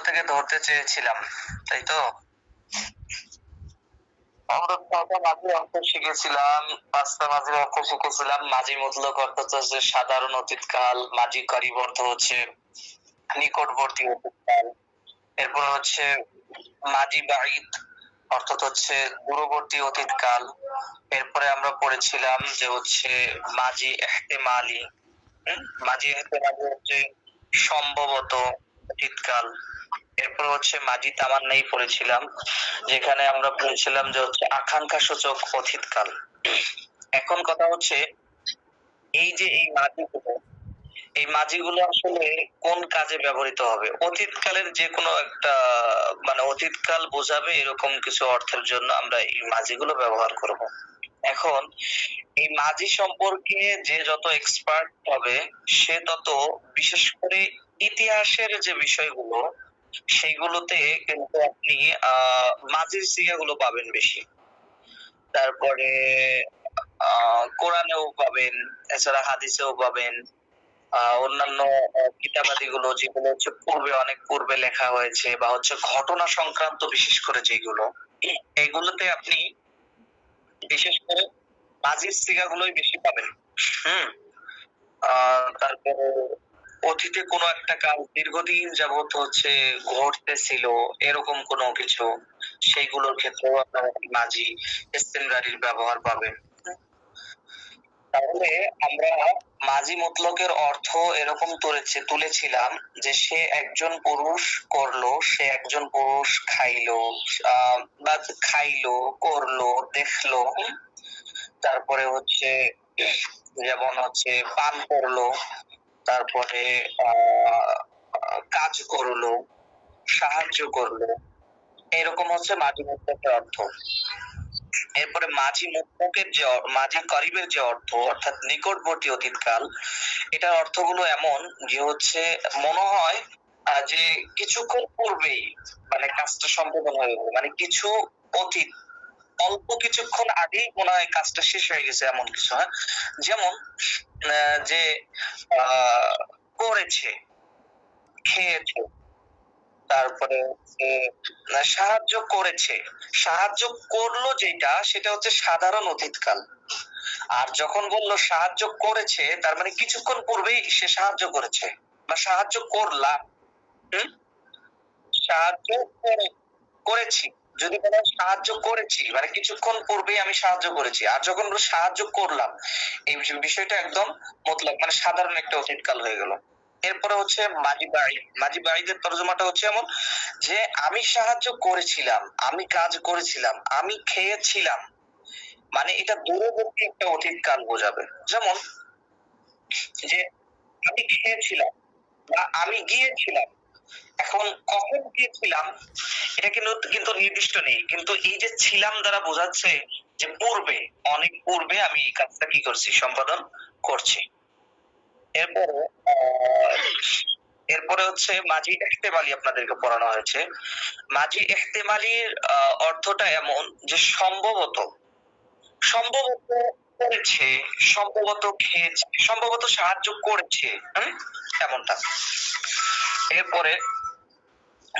থেকে ধরতে চেয়েছিলাম, তাই তো? আমরা ছয়টা মাঝি অর্থ শিখেছিলাম, পাঁচটা মাঝির অর্থ শিখেছিলাম। মাঝি মতলক অর্থ হচ্ছে সাধারণ অতীতকাল, মাঝি করিব অর্থ হচ্ছে নিকটবর্তী অতীতকাল, এরপর হচ্ছে মাঝি বাঈদ অর্থাৎ হচ্ছে দূরবর্তী অতীতকাল। এরপরে আমরা পড়েছিলাম যে হচ্ছে মাঝি এহতেমালি, মাঝি এহতেমালি হচ্ছে সম্ভবত অতীতকাল। এরপর হচ্ছে মাঝি তামান্নাই পড়েছিলাম, যেখানে আমরা পড়েছিলাম যে হচ্ছে আকাঙ্ক্ষা সূচক অতীতকাল। এখন কথা হচ্ছে এই যে এই মাঝিগুলো, এই মাঝিগুলো আসলে কোন কাজে ব্যবহৃত হবে? অতীতকালের যে কোনো একটা মানে অতীতকাল বোঝাবে এরকম কিছু অর্থের জন্য আমরা এই মাঝিগুলো ব্যবহার করব। এখন এই মাঝি সম্পর্কে যে যত এক্সপার্ট হবে সে তত বিশেষ করে ইতিহাসের যে বিষয়গুলো সেইগুলোতে কিন্তু আপনি মাঝির সিগাগুলো পাবেন বেশি। তারপরে কোরআনেও পাবেন, এছাড়া হাদিসেও পাবেন, অন্যান্য কিতাবাদিগুলো যেগুলো হচ্ছে পূর্বে অনেক পূর্বে লেখা হয়েছে বা হচ্ছে ঘটনা সংক্রান্ত বিশেষ করে যেগুলো এগুলোতে আপনি বিশেষ করে মাঝির সিগাগুলোই বেশি পাবেন। হুম। তারপরে অতীতে কোনো একটা কাজ দীর্ঘদিন যাবত হচ্ছে ঘটতেছিল এরকম কোনো কিছু সেইগুলোর ক্ষেত্রেও আপনারা মাঝি ইস্তেমরারির ব্যবহার পাবেন। তাহলে আমরা মাঝি মতলকের অর্থ এরকম তুলেছিলাম যে সে একজন পুরুষ করলো, সে একজন পুরুষ খাইলো, বা খাইলো, করলো, দেখলো, তারপরে হচ্ছে যেমন হচ্ছে পান করলো, তারপরে কাজ করলো, সাহায্য করলো, এরকম হচ্ছে মাঝি মতলকের অর্থ। এরপরে মাঝি মুতলকের যে মাঝি করিবের যে অর্থ অর্থাৎ নিকটবর্তী অতীতকাল, এটার অর্থগুলো এমন যে হচ্ছে মনে হয় যে কিছুক্ষণ পূর্বেই মানে কাজটা সম্পাদন হয়ে গেল, মানে কিছু অতীত অল্প কিছুক্ষণ আগেই মনে হয় কাজটা শেষ হয়ে গেছে এমন কিছু। হ্যাঁ, যেমন যে করেছে, খেয়েছে, তারপরে হচ্ছে সাহায্য করেছে, সাহায্য করলো যেটা সেটা হচ্ছে সাধারণ অতীতকাল। আর যখন বললো সাহায্য করেছে তার মানে কিছুক্ষণ পূর্বেই সে সাহায্য করেছে বা সাহায্য করলাম। সাহায্য করেছি, যদি বলা হয় সাহায্য করেছি মানে কিছুক্ষণ পূর্বেই আমি সাহায্য করেছি, আর যখন বলবো সাহায্য করলাম এই বিষয়টা একদম মতলব মানে সাধারণ একটা অতীতকাল হয়ে গেল। এরপরে হচ্ছে মাঝি বাঈদ, মাঝি বাঈদের তরজমাটা হচ্ছে এমন যে আমি সাহায্য করেছিলাম, আমি কাজ করেছিলাম, আমি খেয়েছিলাম, মানে এটা দূরবর্তী একটা অতীতকাল বোঝাবে। যেমন যে আমি খেয়েছিলাম বা আমি গিয়েছিলাম, এখন কখন গিয়েছিলাম এটা কিন্তু নির্দিষ্ট নেই, কিন্তু এই যে ছিলাম দ্বারা বোঝাচ্ছে যে পূর্বে, অনেক পূর্বে আমি এই কাজটা কি করছি সম্পাদন করছি। এরপরে এরপরে হচ্ছে মাঝি এহতেমালি আপনাদেরকে পড়ানো হয়েছে। মাঝি এহতেমালির অর্থটা এমন যে সম্ভবত, সম্ভবত করেছে, সম্ভবত খেয়েছে, সম্ভবত সাহায্য করেছে, এমনটা। এরপরে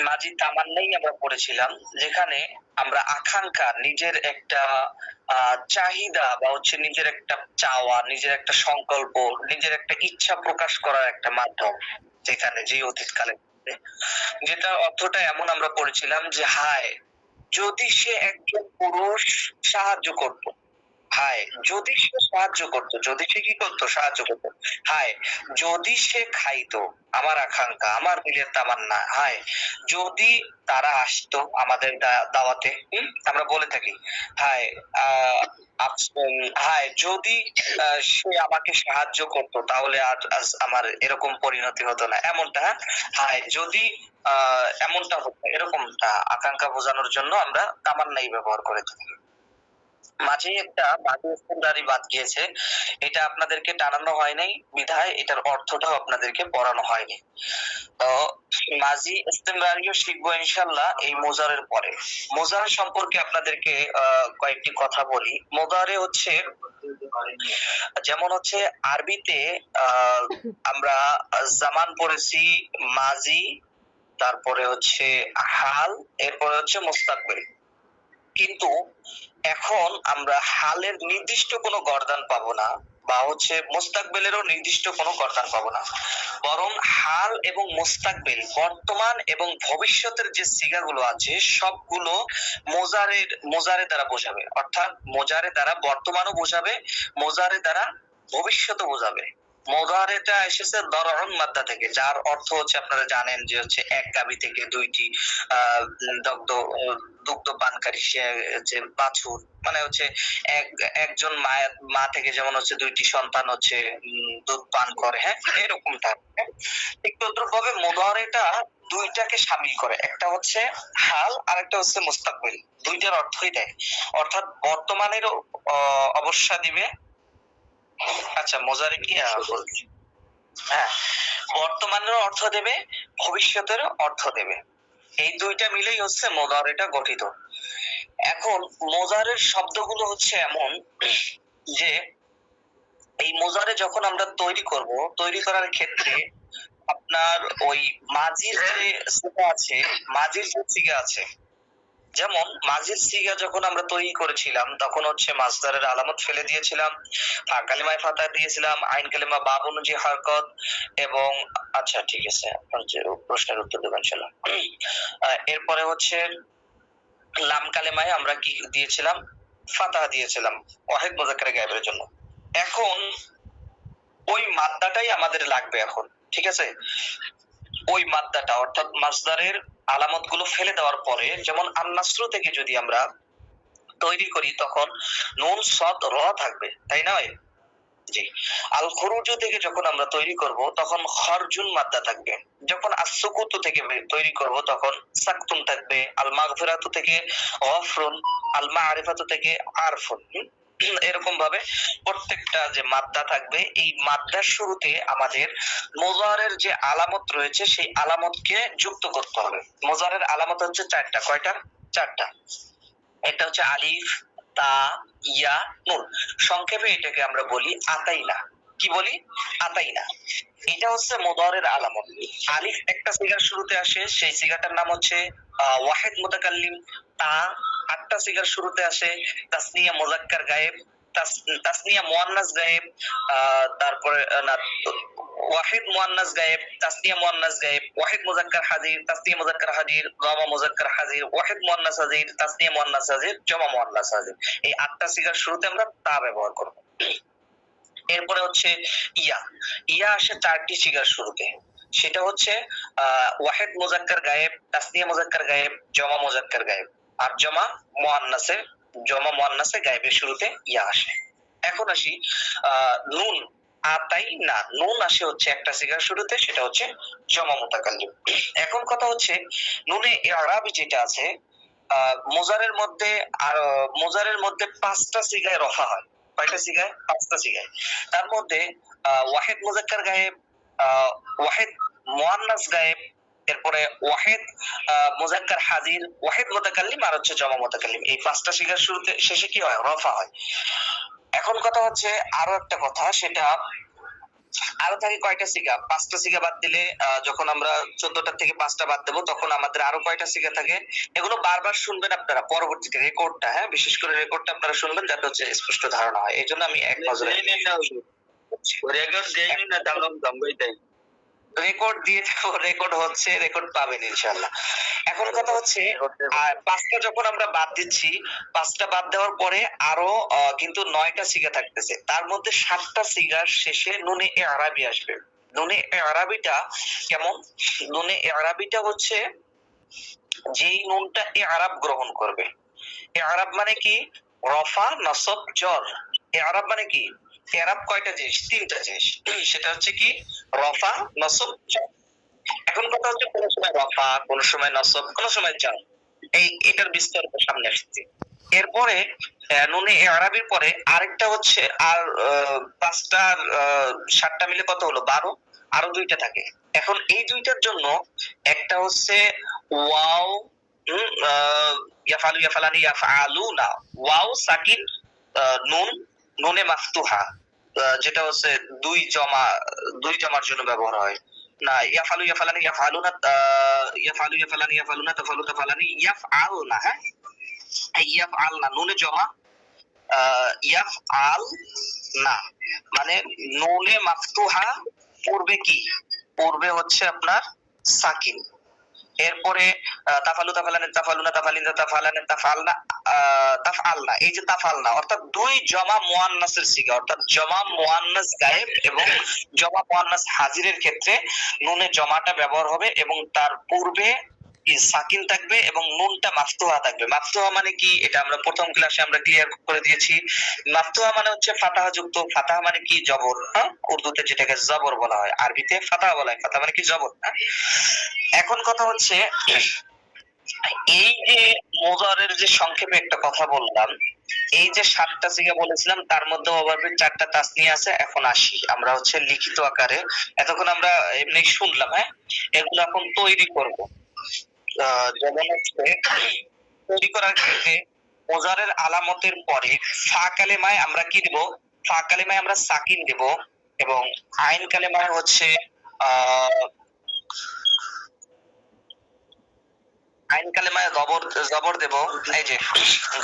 মাঝি তামান্নাই আমরা পড়েছিলাম, যেখানে আমরা আকাঙ্ক্ষা নিজের একটা চাহিদা বা হচ্ছে নিজের একটা চাওয়া, নিজের একটা সংকল্প, নিজের একটা ইচ্ছা প্রকাশ করার একটা মাধ্যম, যেখানে যে অতীতকালে যেটা অর্থটা এমন আমরা পড়েছিলাম যে হায় যদি সে একজন পুরুষ সাহায্য করতো, হায় যদি সে সাহায্য করতো, যদি সে কি করতো সাহায্য করতো, হায় যদি সে খাইতো, আমার আকাঙ্ক্ষা আমার দিলের তামান্না, হায় যদি তারা আসতো আমাদের দাওয়াতে, আমরা বলে থাকি হায় হায় যদি সে আমাকে সাহায্য করতো তাহলে আজ আমার এরকম পরিণতি হতো না, এমনটা। হায় যদি এমনটা হতো, এরকমটা আকাঙ্ক্ষা বোঝানোর জন্য আমরা তামান্নাই ব্যবহার করে থাকি। মাঝে একটা মাঝি ইস্তেমরারি বাদ গিয়েছে, এটা আপনাদেরকে টানানো হয় নাই বিধায় এটার অর্থটাও আপনাদেরকে পড়ানো হয়নি। তো মাঝি ইস্তেমরারিও শিখবো ইনশাআল্লাহ এই মোজারের পরে। মোজার সম্পর্কে আপনাদেরকে কয়েকটি কথা বলি। মোজারে হচ্ছে যেমন হচ্ছে আরবিতে আমরা জামান পড়েছি মাজি, তারপরে হচ্ছে হাল, এরপরে হচ্ছে মুস্তাকবিল। কিন্তু এখন আমরা হালের নির্দিষ্ট কোনো গর্দান পাবো না, বা হচ্ছে মুস্তাকবিলেরও নির্দিষ্ট কোনো গর্দান পাবো না, বরং হাল এবং মুস্তাকবিল বর্তমান এবং ভবিষ্যতের যে সিগাগুলো আছে সবগুলো মোজারে দ্বারা বোঝাবে, অর্থাৎ মোজারে দ্বারা বর্তমানও বোঝাবে, মোজারে দ্বারা ভবিষ্যৎও বোঝাবে। মোজারেটা এসেছে দরউন মাদ্দা থেকে, যার অর্থ হচ্ছে আপনারা জানেন যে হচ্ছে এক গাভী থেকে দুইটি দগ্ধ দুগ্ধ পানকারী সে যে বাছুর, মানে হচ্ছে একজন মায়ের মা থেকে যেমন হচ্ছে দুইটি সন্তান হচ্ছে দুধ পান করে, হ্যাঁ এরকম থাকে। ঠিক তদ্রুপভাবে মুদারিটা দুইটাকে শামিল করে, একটা হচ্ছে হাল আর একটা হচ্ছে মুস্তাকবিল, দুইটার অর্থই দেয়, অর্থাৎ বর্তমানেরও অবস্থা দিবে। আচ্ছা মোজারে কি বলছি, হ্যাঁ বর্তমানেরও অর্থ দেবে, ভবিষ্যতের অর্থ দেবে, এই দুইটা মিলেই হচ্ছে মুদারিটা গঠিত। এখন মোজারের শব্দগুলো হচ্ছে এমন যে এই মোজারে যখন আমরা তৈরি করব, তৈরি করার ক্ষেত্রে আপনার ওই মাজির যে সিগা আছে, মাজির যে সিগা আছে, যেমন মাজির সিগা যখন আমরা তৈরি করেছিলাম তখন হচ্ছে মাসদারের আলামত ফেলে দিয়েছিলাম, কালিমায় ফাতা দিয়েছিলাম, আইন কালিমা বাব অনুযায়ী হরকত, এবং আচ্ছা ঠিক আছে আপনার যে প্রশ্নের উত্তর দেবেন ইনশাআল্লাহ। এরপরে হচ্ছে লাম কালেমায় আমরা কি দিয়েছিলাম, ফাতাহ দিয়েছিলাম ওয়াহিদ মুযাক্কার গায়েবের জন্য। এখন ওই মাদ্দাটাই আমাদের লাগবে এখন, ঠিক আছে, ওই মাদ্দাটা অর্থাৎ মাসদারের আলামত গুলো ফেলে দেওয়ার পরে, যেমন আন-নাসরু থেকে যদি আমরা তৈরি করি তখন নুন সদ র থাকবে, তাই নয়? জি। আল খুরুজু থেকে যখন আমরা তৈরি করব তখন খরজুন মাদ্দা থাকবে, যখন আস-সুকুতু থেকে তৈরি করব তখন সাকতুন থাকবে, আল মাগফিরাতু থেকে গফরুন, আল মারিফাতু থেকে আরফুন। এরকম ভাবে প্রত্যেকটা যে মাদ্দা থাকবে এই মাদ্দার শুরুতে আমাদের মুজারের যে আলামত রয়েছে সেই আলামতকে যুক্ত করতে হবে। মুজারের আলামত হচ্ছে চারটা, কয়টা? চারটা। এটা হচ্ছে আলিফ, তা, ইয়া, নুন। সংক্ষেপে এটাকে আমরা বলি আতাইনা। কি বলি? আতাইনা। এটা হচ্ছে মুদারের আলামত। আলিফ একটা সিগার শুরুতে আসে, সেই সিগাটার নাম হচ্ছে ওয়াহিদ মুতাকাল্লিম। তা আটটা সিগার শুরুতে আসে, তাসনিয়া মুযাক্কার গায়েব, তাসনিয়া মুয়ান্নাস গায়েব, তারপরে না ওয়াহিদ মুয়ান্নাস গায়েব, তাসনিয়া মুয়ান্নাস গায়েব, ওয়াহিদ মুযাক্কার হাজির, তাসনিয়া মুযাক্কার হাজির, জামা মুযাক্কার হাজির, ওয়াহিদ মুয়ান্নাস হাজির, তাসনিয়া মুয়ান্নাস হাজির, জামা মুয়ান্নাস হাজির। এই আটটা সিগার শুরুতে আমরা তা ব্যবহার করব। এরপরে হচ্ছে ইয়া, ইয়া আসে চারটি সিগার শুরুতে, সেটা হচ্ছে ওয়াহিদ মুযাক্কার গায়েব, তাসনিয়া মুযাক্কার গায়েব, জামা মুযাক্কার গায়েব, আর জামা মুয়ান্নাসে গায়েবের শুরুতে ইয়া আসে। এখন আসি নুন, আতাই না, নুন আসে হচ্ছে একটা সিগার শুরুতে, সেটা হচ্ছে জামা মুতাকাল্লিম। এখন কথা হচ্ছে নুনে ইরাবি যেটা আছে মুজারের মধ্যে, আর মুজারের মধ্যে পাঁচটা সিগায় রফা হয়। কয়টা সিগায়? পাঁচটা সিগায়। তার মধ্যে ওয়াহিদ মুযাক্কার গায়েব, ওয়াহিদ মুয়ান্নাস গায়েব, এরপরে ওয়াহিদ মুযাক্কার হাজির, ওয়াহিদ মুতাকাল্লিম, আর হচ্ছে জামা মুতাকাল্লিম। এই পাঁচটা সিগার শুরুতে শেষে কি হয়? রফা হয়। এখন কথা হচ্ছে আরো একটা কথা, সেটা আরো থাকে কয়টা সিগা? পাঁচটা সিগা বাদ দিলে যখন আমরা 14টা থেকে 5টা বাদ দেবো তখন আমাদের আরো কয়টা সিগা থাকে? এগুলো বারবার শুনবেন আপনারা পরবর্তীতে রেকর্ডটা, হ্যাঁ বিশেষ করে রেকর্ডটা আপনারা শুনবেন যাতে হচ্ছে স্পষ্ট ধারণা হয়। এই জন্য আমি এক নজরে রেকর্ড দেইনি না, দাম দাম রেকর্ড দিয়ে রেকর্ড হচ্ছে, রেকর্ড পাবেন ইনশাআল্লাহ। এখন কথা হচ্ছে পাঁচটা যখন আমরা বাদ দিচ্ছি, পাঁচটা বাদ দেওয়ার পরে আরো কিন্তু 9টা সিগা থাকতেছে, তার মধ্যে 7টা সিগার শেষে নুনে আরাবি আসবে। নুনে আরাবিটা কেমন? নুনে আরাবিটা হচ্ছে যেই নুনটা আরাব গ্রহণ করবে। আরাব মানে কি? রফা, নসব, জর। আরাব মানে কি? এরাব কয়টা জিনিস? তিনটা জিনিস। সেটা হচ্ছে কি? রফা, নসব, জর। এখন কথা হচ্ছে কোন সময় রফা, কোন সময় নসব, কোন সময় জর। এটার বিস্তারিত সামনে আসছে। এরপরে নুনে আরাবির পরে আরেকটা হচ্ছে, আর পাঁচটা 7টা মিলে কত হলো? 12। আরো দুইটা থাকে। এখন এই দুইটার জন্য একটা হচ্ছে ওয়াও, ইয়াফালু, ইয়াফালানি, ইয়াফআলুনা, ওয়াও সাকিন, নুন, নুনে মাফতুহা, যেটা হচ্ছে দুই জমার জন্য ব্যবহার হয়। না, ইয়াফালু ইয়াফালানি ইয়াফালুনা, ইয়াফালু ইয়াফালানি ইয়াফালুনা, তাফালু তাফালানি, ইয়াফআলনা, হ্যাঁ, ইয়াফআলনা নুনে জমা, ইয়াফআল না, মানে নুনে মাফতুহা পূর্বে কি, পূর্বে হচ্ছে আপনার সাকিন। এরপরে তাফালু তাফালানি তাফালুনা তাফালিনা তাফালানা তাফালনা, তাফআলনা, এই যে তাফালনা অর্থাৎ দুই জমা মুয়ান্নাসের সিগা, অর্থাৎ জমা মুয়ান্নাস গায়েব এবং জমা মুয়ান্নাস হাজিরের ক্ষেত্রে নুনে জমাটা ব্যবহার হবে এবং তার পূর্বে সাকিন থাকবে এবং নুনটা মাফতুহা থাকবে। মাফতুহা মানে কি, এটা আমরা প্রথম ক্লাসে আমরা ক্লিয়ার করে দিয়েছি। মাফতুহা মানে হচ্ছে ফাতাহা যুক্ত। ফাতাহা মানে কি, জবর, হ্যাঁ, উর্দুতে যেটাকে জবর বলা হয়, আরবিতে ফাতাহা বলা হয়। ফাতাহা মানে কি, জবর, হ্যাঁ। এখন কথা হচ্ছে, এই যে মুজারের যে সংক্ষেপে একটা কথা বললাম, এই যে 7টা সিগা বলেছিলাম তার মধ্যে ওভাবে 4টা তাসনিয়া আছে। এখন আসি আমরা হচ্ছে লিখিত আকারে, এতক্ষণ আমরা এমনি শুনলাম, হ্যাঁ, এগুলো এখন তৈরি করব। যেমন হচ্ছে তৈরি করার ক্ষেত্রে মুজারের আলামতের পরে ফা কালেমায় আমরা কি দেব, ফা কালেমায় আমরা সাকিন দেব এবং আইন কালেমায় হচ্ছে আইন কালেমায় জবর দেব। এই যে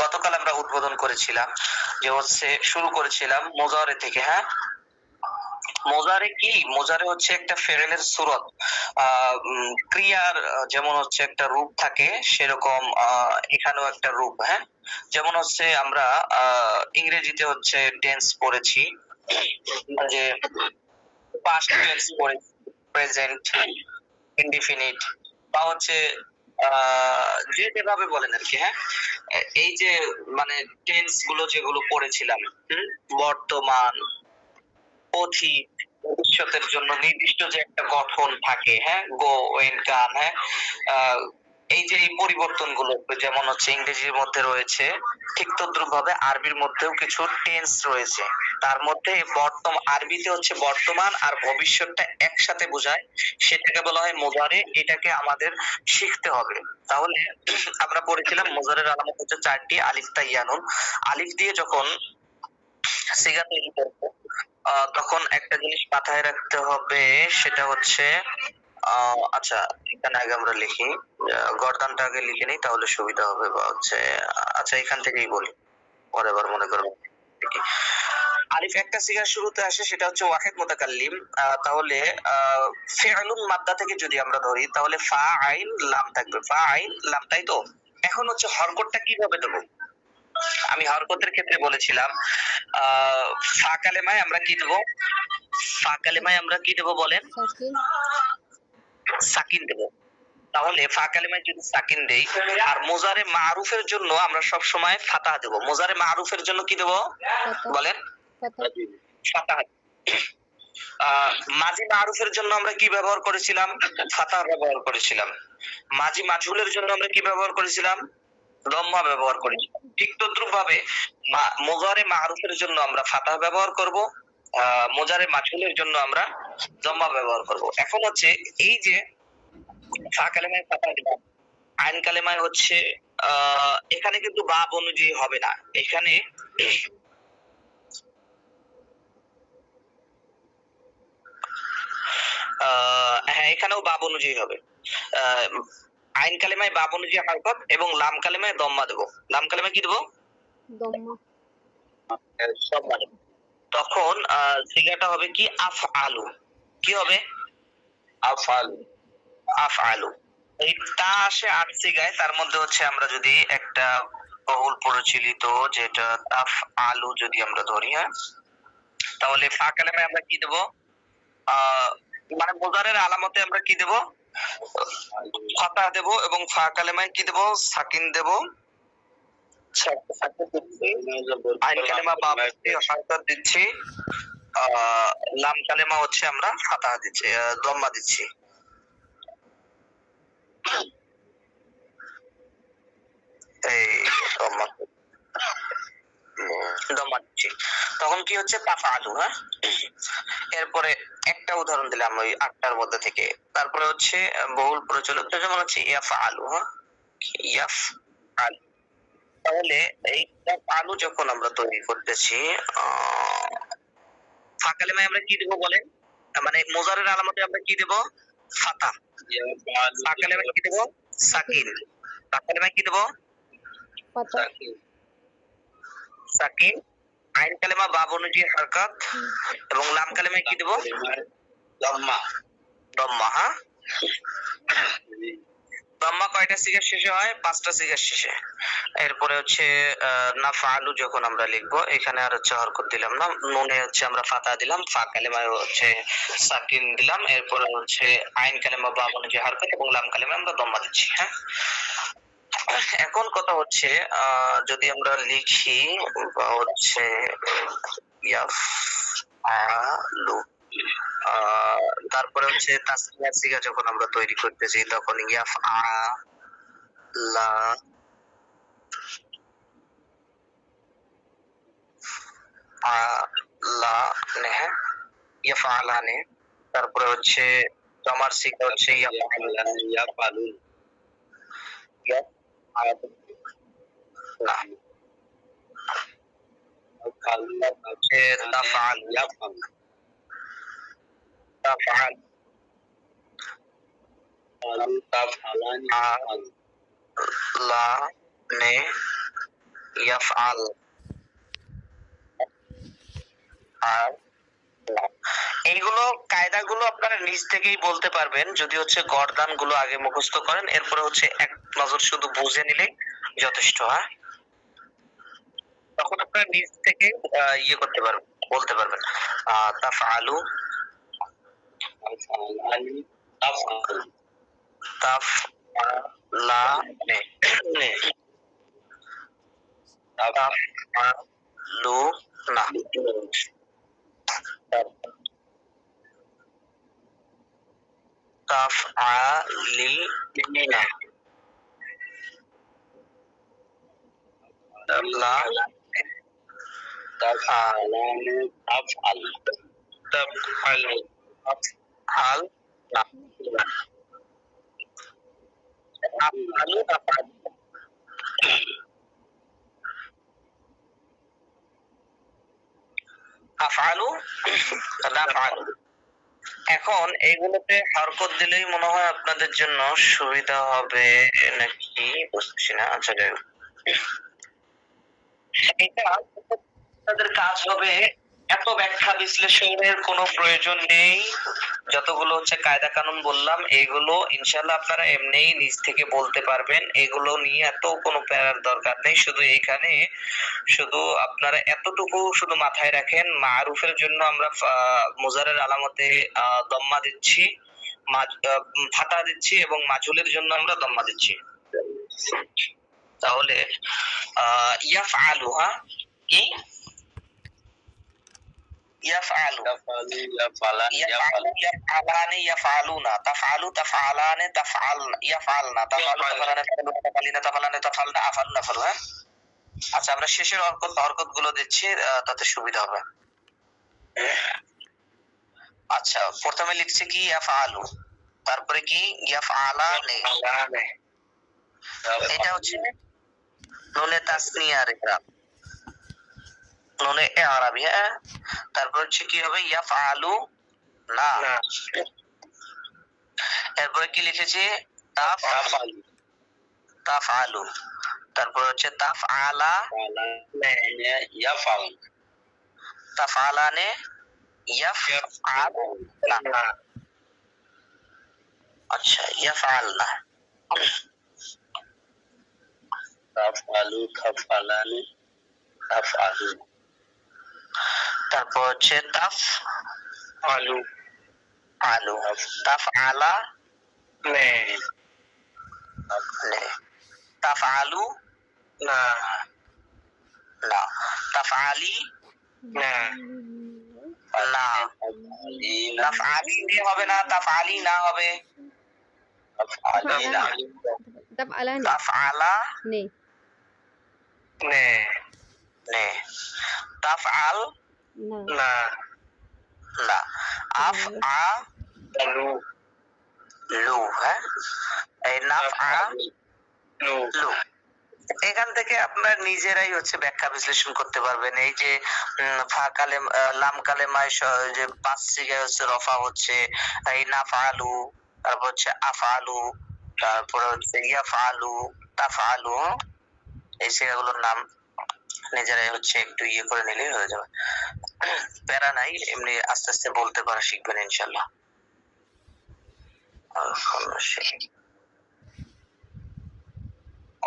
গতকাল আমরা উদ্বোধন করেছিলাম যে হচ্ছে শুরু করেছিলাম মুজারে থেকে, হ্যাঁ। মুজারে কি, মুজারে হচ্ছে একটা ফেরেলের সূরত, ক্রিয়ার যেমন হচ্ছে একটা রূপ থাকে সেরকম এখানেও একটা রূপ, হ্যাঁ। যেমন হচ্ছে আমরা ইংরেজিতে হচ্ছে টেন্স পড়েছি, যে পাস্ট টেন্স পড়েছি, প্রেজেন্ট, ইনডিফিনিট, বা হচ্ছে যে যেভাবে বলেন আর কি, হ্যাঁ। এই যে মানে টেন্স গুলো যেগুলো পড়েছিলাম, বর্তমান, অতীত, ভবিষ্যতের জন্য নির্দিষ্ট যে একটা গঠন থাকে, হ্যাঁ, গো, ওয়েন, কাম, হ্যাঁ। এই যে এই পরিবর্তনগুলো যেমন হচ্ছে ইংরেজির মধ্যে রয়েছে, ঠিক তদ্রুপ ভাবে আরবির মধ্যেও কিছু টেন্স রয়েছে। তার মধ্যে আরবিতে হচ্ছে বর্তমান আর ভবিষ্যৎটা একসাথে বোঝায়, সেটাকে বলা হয় মুজারে। এটাকে আমাদের শিখতে হবে। তাহলে আমরা পড়েছিলাম মুজারের আলামত হচ্ছে 4টি, আলিফ, তা, ইয়া, নুন। আলিফ দিয়ে যখন সিগা তৈরি করবো তখন একটা জিনিস মাথায় রাখতে হবে, সেটা হচ্ছে আচ্ছা, এখানে আগে আমরা লিখি, গর্দানটা আগে লিখে নিই তাহলে সুবিধা হবে, বা হচ্ছে আচ্ছা এখান থেকেই বলি, পরে আবার মনে করবো। আলিফ একটা সিগার শুরুতে আসে, সেটা হচ্ছে ওয়াহিদ মুতাকাল্লিম। তাহলে ফি'লুন মাদ্দা থেকে যদি আমরা ধরি তাহলে ফা আইন লাম থাকবে, ফা আইন লাম, তাই তো। এখন হচ্ছে হরকতটা কিভাবে দেবো, আমি হরকতের ক্ষেত্রে বলেছিলাম ফা কালেমায় আমরা কি দেব, ফা কালেমায় আমরা কি দেব বলেন, সাকিন দেব। তাহলে ফা কালেমায় যদি সাকিন দেই, আর মুজারে মারুফের জন্য আমরা সব সময় ফাতাহ দেব। মুজারে মারুফের জন্য কি দেব বলেন, ফাতাহ। মাজি মারুফের জন্য আমরা কি ব্যবহার করেছিলাম, ফাতাহ ব্যবহার করেছিলাম। মাজি মাজহুলের জন্য আমরা কি ব্যবহার করেছিলাম, দম্মা ব্যবহার করেছিলাম। ঠিক তদ্রুপ ভাবে মুজারে মারুফের জন্য আমরা ফাতাহ ব্যবহার করব, মুজারে মাজহুলের জন্য আমরা দম্মা ব্যবহার করব। এখন হচ্ছে এই যে ফা কালেমায় ফাতাহ দিলাম, আইন কালেমায় হচ্ছে এখানে কিন্তু বাব অনুযায়ী হবে না, এখানে হ্যাঁ, এখানেও বাব অনুযায়ী হবে। আইন কালেমায় বাব অনুযায়ী হরকত এবং লাম কালেমায় দম্মা দেব। লাম কালেমায় কি দেব, দম্মা। সব মানে তখন সিগাটা হবে কি, আফআলু। কি হবে, আফআলু, আফআলু। এই তা আসে 8 সিগায়, তার মধ্যে হচ্ছে আমরা যদি একটা বহুল প্রচলিত যেটা আফআলু যদি আমরা ধরি, হ্যাঁ, তাহলে ফা কালেমায় আমরা কি দেব, মানে মুজারের আলামতে আমরা কি দেব, ফাতাহ দেব এবং ফা কালেমায় কি দেব, সাকিন দেব। আইন কালেমা বাব হরকত দিচ্ছি, লাম কালেমা হচ্ছে আমরা ফাতাহ দিচ্ছি, দম্মা দিচ্ছি। এই দম্মা দিচ্ছি, তখন কি হচ্ছে, তাফআলু, হ্যাঁ। এরপরে একটা উদাহরণ দিলাম ওই 8টার মধ্যে থেকে। তারপরে হচ্ছে বহুল প্রচলিত যেমন হচ্ছে ইয়াফআলু, হ্যাঁ, ইয়াফআলু। তাহলে এই ইয়াফআলু যখন আমরা তৈরি করতেছি, ফা কালেমায় আমরা কি দেব বলেন, মানে মুজারের আলামতে আমরা কি দেব? ফাতা। ফা কালেমায় কি দেব? সাকিন। ফা কালেমায় কি দেব? ফাতা। সাকিন। আইন কালেমা বাব অনুযায়ী হারকাত এবং লাম কালেমায় কি দেব? দম্মা। দম্মা, হ্যাঁ। দম্মা কয়টা সিগার শেষে হয়? 5টা সিগার শেষে। এরপরে হচ্ছে নাফআলু যখন আমরা লিখবো এখানে আর হচ্ছে হরকত দিলাম না, নুনে হচ্ছে আমরা ফাতা দিলাম, ফা কালেমায় হচ্ছে সাকিন দিলাম, এরপরে হচ্ছে আইন কালেমা বা অনুযায়ী হরকত এবং লাম কালেমায় আমরা দম্মা দিচ্ছি, হ্যাঁ। এখন কথা হচ্ছে যদি আমরা লিখি বা হচ্ছে ইয়াফআলু, তারপরে হচ্ছে তাসনিয়া সিগা যখন আমরা তৈরি করতেছি তখন ইয়াফআলা ইয়াফআলানে, তারপরে হচ্ছে জমার সিগা হচ্ছে ইয়াফআলুন। না, হচ্ছে তাফআল। তাফআল লা নে ইয়াফআল। আর এইগুলো কায়দাগুলো আপনারা নিজ থেকেই বলতে পারবেন যদি হচ্ছে গর্দান গুলো আগে মুখস্থ করেন, এরপরে হচ্ছে এক নজর শুধু বুঝে নিলেই যথেষ্ট, হ্যাঁ। তখন আপনারা নিজ থেকে ইয়ে করতে পারবেন, বলতে পারবেন তাফআলু, তাফআলানে, তাফআলু না, তাফআলিনা, তাফআলানে, তাফআল, তাফআল, তাফআল না, তাফআলু, তাফআল। আফআলু, তাফআলু। এখন এইগুলোতে হরকত দিলেই মনে হয় আপনাদের জন্য সুবিধা হবে নাকি বুঝছি না। আচ্ছা যাই হোক, এটা আপনাদের কাজ হবে, এত ব্যাখ্যা বিশ্লেষণের কোনো প্রয়োজন নেই। যতগুলো হচ্ছে কায়দা কানুন বললাম এগুলো ইনশাআল্লাহ আপনারা এমনিই নিজ থেকে বলতে পারবেন, এগুলো নিয়ে এত কোনো প্যারার দরকার নেই। শুধু এইখানে শুধু আপনারা এতটুকু শুধু মাথায় রাখেন, মারুফের জন্য আমরা মুজারের আলামতে দম্মা দিচ্ছি, ফাতা দিচ্ছি এবং মাজহুলের জন্য আমরা দম্মা দিচ্ছি। তাহলে ইয়াফআলু, হ্যাঁ, কি ইয়াফআলু, ইয়াফআলানে, ইয়াফআলুনা, তাফআলু, তাফআলানে, তাফআলনা, ইয়াফআলনা, তাফআলু, তাফআলানে, তাফআলিনা, তাফআলানে, তাফআলনা, আফআলু, আফআলু, হ্যাঁ। আচ্ছা আমরা শেষের হরকত গুলো দিচ্ছি, তাতে সুবিধা হবে। আচ্ছা প্রথমে লিখছি কি ইয়াফআলু, তারপরে কি ইয়াফআলানে, এটা হচ্ছে নুনে তাসনিয়ার ইকরাব, নুনে আরবি, হ্যাঁ। তারপর হচ্ছে কি হবে ইয়াফআলু না, এরপরে কি লিখেছি তাফআলু, তাফআলু, তারপর হচ্ছে তাফআলা ইয়াফআল, তাফআলানে ইয়াফআলনা, আচ্ছা ইয়াফআলনা, তাফআলু, তাফআলানে, তাফআলু, তারপর হচ্ছে তাফআলু, আলু, তাফআলা নে, তাফআলু না, না, তাফআলি না, না, তাফআলি নে হবে না, তাফআলি না হবে, তাফআলি না, তাফআলানে, তাফআলা নে, নে, নে, তাফআল না, না, না, আফআলু লু, হ্যাঁ, এই নাফআলু লু, এখান থেকে আপনার নিজেরাই হচ্ছে ব্যাখ্যা বিশ্লেষণ করতে পারবেন। এই যে ফা কালেম লাম কালেমায় যে ৫ সিগায় হচ্ছে রফা হচ্ছে, এই নাফআলু, তারপর হচ্ছে আফআলু, তারপরে হচ্ছে ইয়াফআলু, তাফআলু, এই সিগাগুলোর নাম নিজেরাই হচ্ছে একটু ইয়ে করে নিলেই হয়ে যাবে। প্যারা নাই, এমনি আস্তে আস্তে বলতে পারা শিখবেন ইনশাআল্লাহ।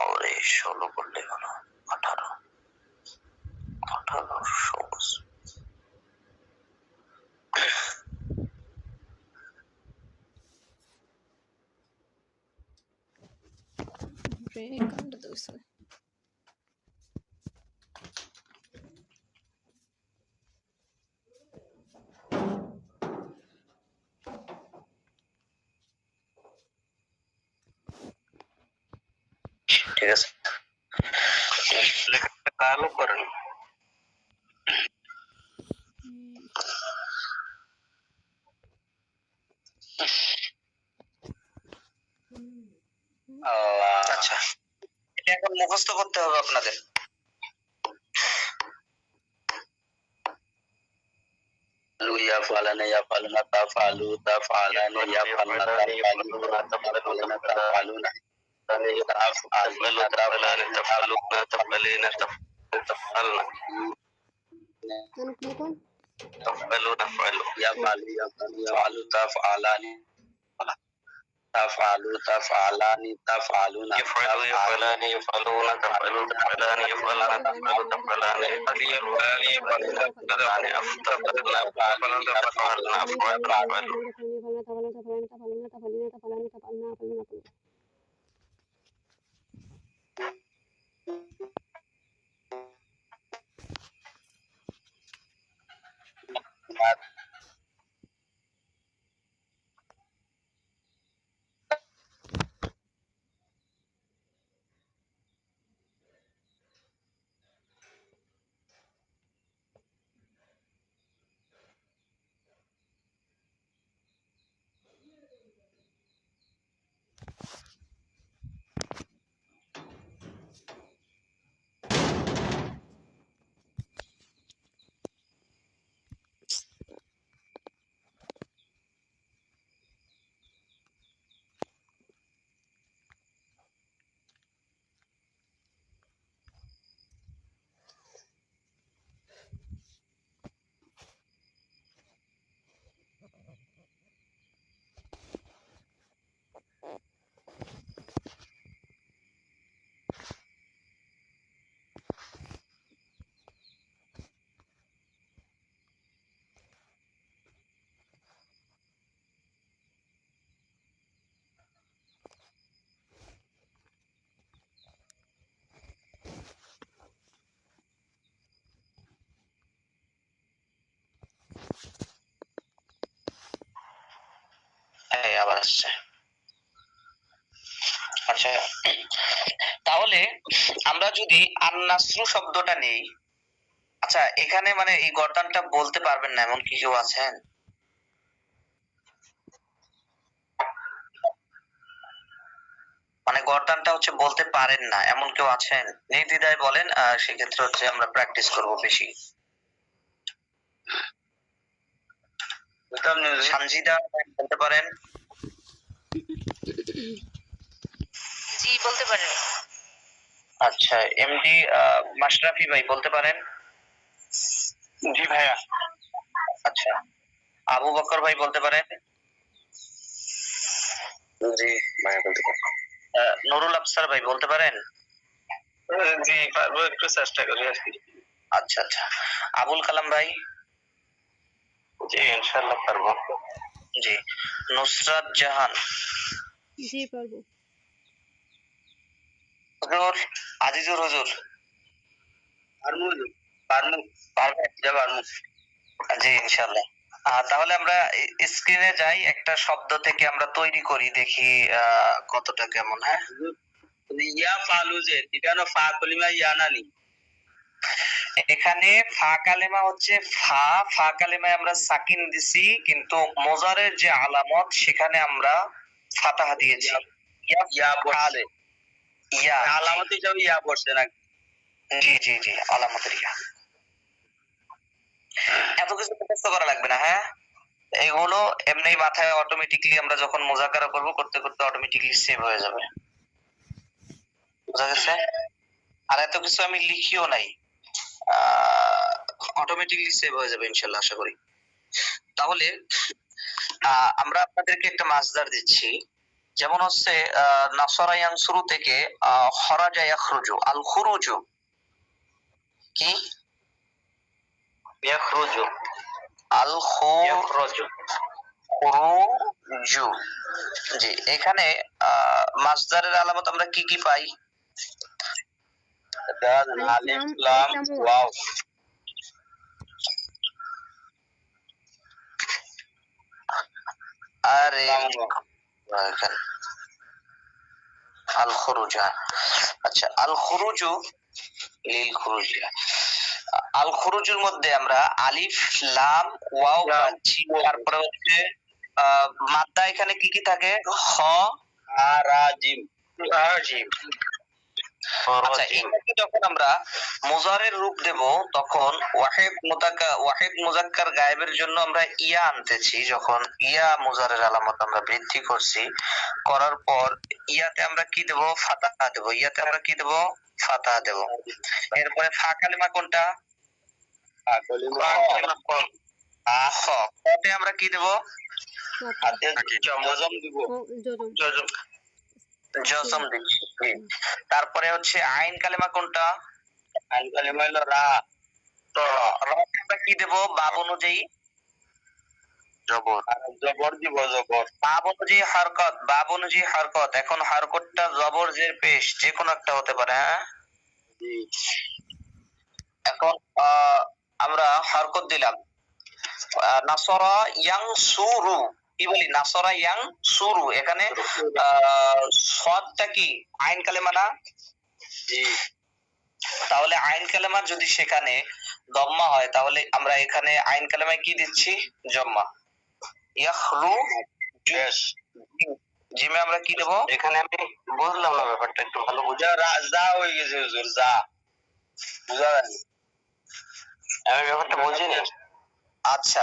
ওরে ১৬ করলে হলো ১৮ সবুজ। Break under the whistle. ঠিক আছে, লেখাটা কালো করেন। আচ্ছা, এটা এখন মুখস্থ করতে হবে আপনাদের। ইয়াফালানা ইয়াফালুনা তাফআলু তাফআলানা ইয়াফালুনা তাফআলুনা তাফআলুনা তাফআলুনা তাফআলুনা তাফআলুনা তাফআলুনা তাফআলুনা Ano po ito? تفعلوا تفعلوا يفعلوا يفعلوا تفعلان تفعلوا تفعلان تفعلون يفعلوا يفعلان يفعلون تفعلوا تفعلان يفعلون تفعلوا تفعلان يفعلان يفعلون تفعلان أفتفعلنا فعلنا تفعلنا أفعلنا এই আবার আসছে। আচ্ছা, তাহলে আমরা যদি আন-নাসরু শব্দটা নেই, আচ্ছা এখানে মানে এই গর্দানটা বলতে পারবেন না এমন কি কেউ আছেন? মানে গর্দানটা হচ্ছে বলতে পারেন না এমন কেউ আছেন? নির্দ্বিধায় বলেন, সেক্ষেত্রে হচ্ছে আমরা প্র্যাকটিস করব বেশি। সানজিদা বলতে পারেন? জি বলতে পারেন। আচ্ছা, এমডি মাশরাফি ভাই বলতে পারেন? জি ভাইয়া। আচ্ছা, আবু বকর ভাই বলতে পারেন? জি ভাইয়া বলতে পারেন। নুরুল আফসার ভাই বলতে পারেন? জি পারবো, একটু চেষ্টা করি আর কি। আচ্ছা আচ্ছা, আবুল কালাম ভাই? জি ইনশাআল্লাহ পারবো। জি, নুসরাত জাহান? জি পারবো। হুজুর, আজিজুর হুজুর? পারবো পারবো পারবেন? পারবো। জি ইনশাআল্লাহ। তাহলে আমরা স্ক্রিনে যাই, একটা শব্দ থেকে আমরা তৈরি করি, দেখি কতটা কেমন। হ্যাঁ, ইয়া ফালু যে এখানে ফা কলিমা ইয়া নানি, এখানে ফা কালেমা হচ্ছে ফা কালেমায় আমরা সাকিন দিছি, কিন্তু মোজারের যে আলামত সেখানে আমরা ফাতাহা দিয়েছি। ইয়া বসছে, ইয়া আলামত হিসাবে ইয়া পড়ছে না? জি জি জি, আলামতের ইয়া। এত কিছু মুখস্থ করা লাগবে না, হ্যাঁ? এগুলো এমনি মাথায় অটোমেটিক্যালি আমরা যখন মুযাকারা করব, করতে করতে অটোমেটিক্যালি সেভ হয়ে যাবে। বুঝা গেছে? আর এত কিছু আমি লিখিও নাই, অটোমেটিক্যালি সেভ হয়ে যাবে ইনশাআল্লাহ, আশা করি। তাহলে আমরা আপনাদেরকে একটা মাসদার দিচ্ছি, যেমন হচ্ছে নাসরা ইয়ানসুরু থেকে খরাজা ইয়াখরুজু, আল খুরুজু কি? ইয়াখরুজু, আল খুরুজু, খুরুজু। জি, এখানে মাসদারের আলামত আমরা কি কি পাই? আলিফ লাম ওয়াও। আরে এখানে আল খুরুজা। আচ্ছা, আল খুরুজু লিল খুরুজিয়া। আল খুরুজুর মধ্যে আমরা আলিফ লাম ওয়াও পাচ্ছি, তারপরে হচ্ছে মাদ্দা এখানে কি কি থাকে? খ রাজিম, রাজিম। আচ্ছা, এটাকে যখন আমরা মুজারের রূপ দেব, তখন ওয়াহিদ মুজাক্কার গায়েবের জন্য আমরা ইয়া আনতেছি। যখন ইয়া মুজারের আলামত আমরা বৃদ্ধি করছি, করার পর ইয়াতে আমরা কি দেব? ফাতাহা দেব। ইয়াতে আমরা কি দেব? ফাতাহা দেব। এরপরে ফা কালিমা কোনটা? ফা কালিমা খ। খতে আমরা কি দেব? হাতে জজম দেব। জজম, জজম দিচ্ছি। তারপরে হচ্ছে আইন কালেমা কোনটা? আইন কালেমা হলো রা। তো রাতে আমরা কি দেব? বাব অনুযায়ী জবর। জবর দিব, জবর। বাব অনুযায়ী হরকত, বাব অনুযায়ী হরকত। এখন হরকতটা জবর জের পেশ যে কোনো একটা হতে পারে, হ্যাঁ? এখন আমরা হরকত দিলাম নাসরা ইয়ানসুরু। কি বলি? নাসরা ইয়ানসুরু। এখানে সদটা কি আইন কালেমা না? জি। তাহলে আইন কালেমা যদি সেখানে দম্মা হয়, তাহলে আমরা এখানে আইন কালেমায় কি দিচ্ছি? জম্মা। ইয়াখরু জিমে আমরা কি দেব? এখানে আমি বুঝলাম না ব্যাপারটা, একটু ভালো বুঝা। যা হয়ে গেছে হুজুর, যা বুঝা যায়নি, আমি ব্যাপারটা বুঝিনি। আচ্ছা,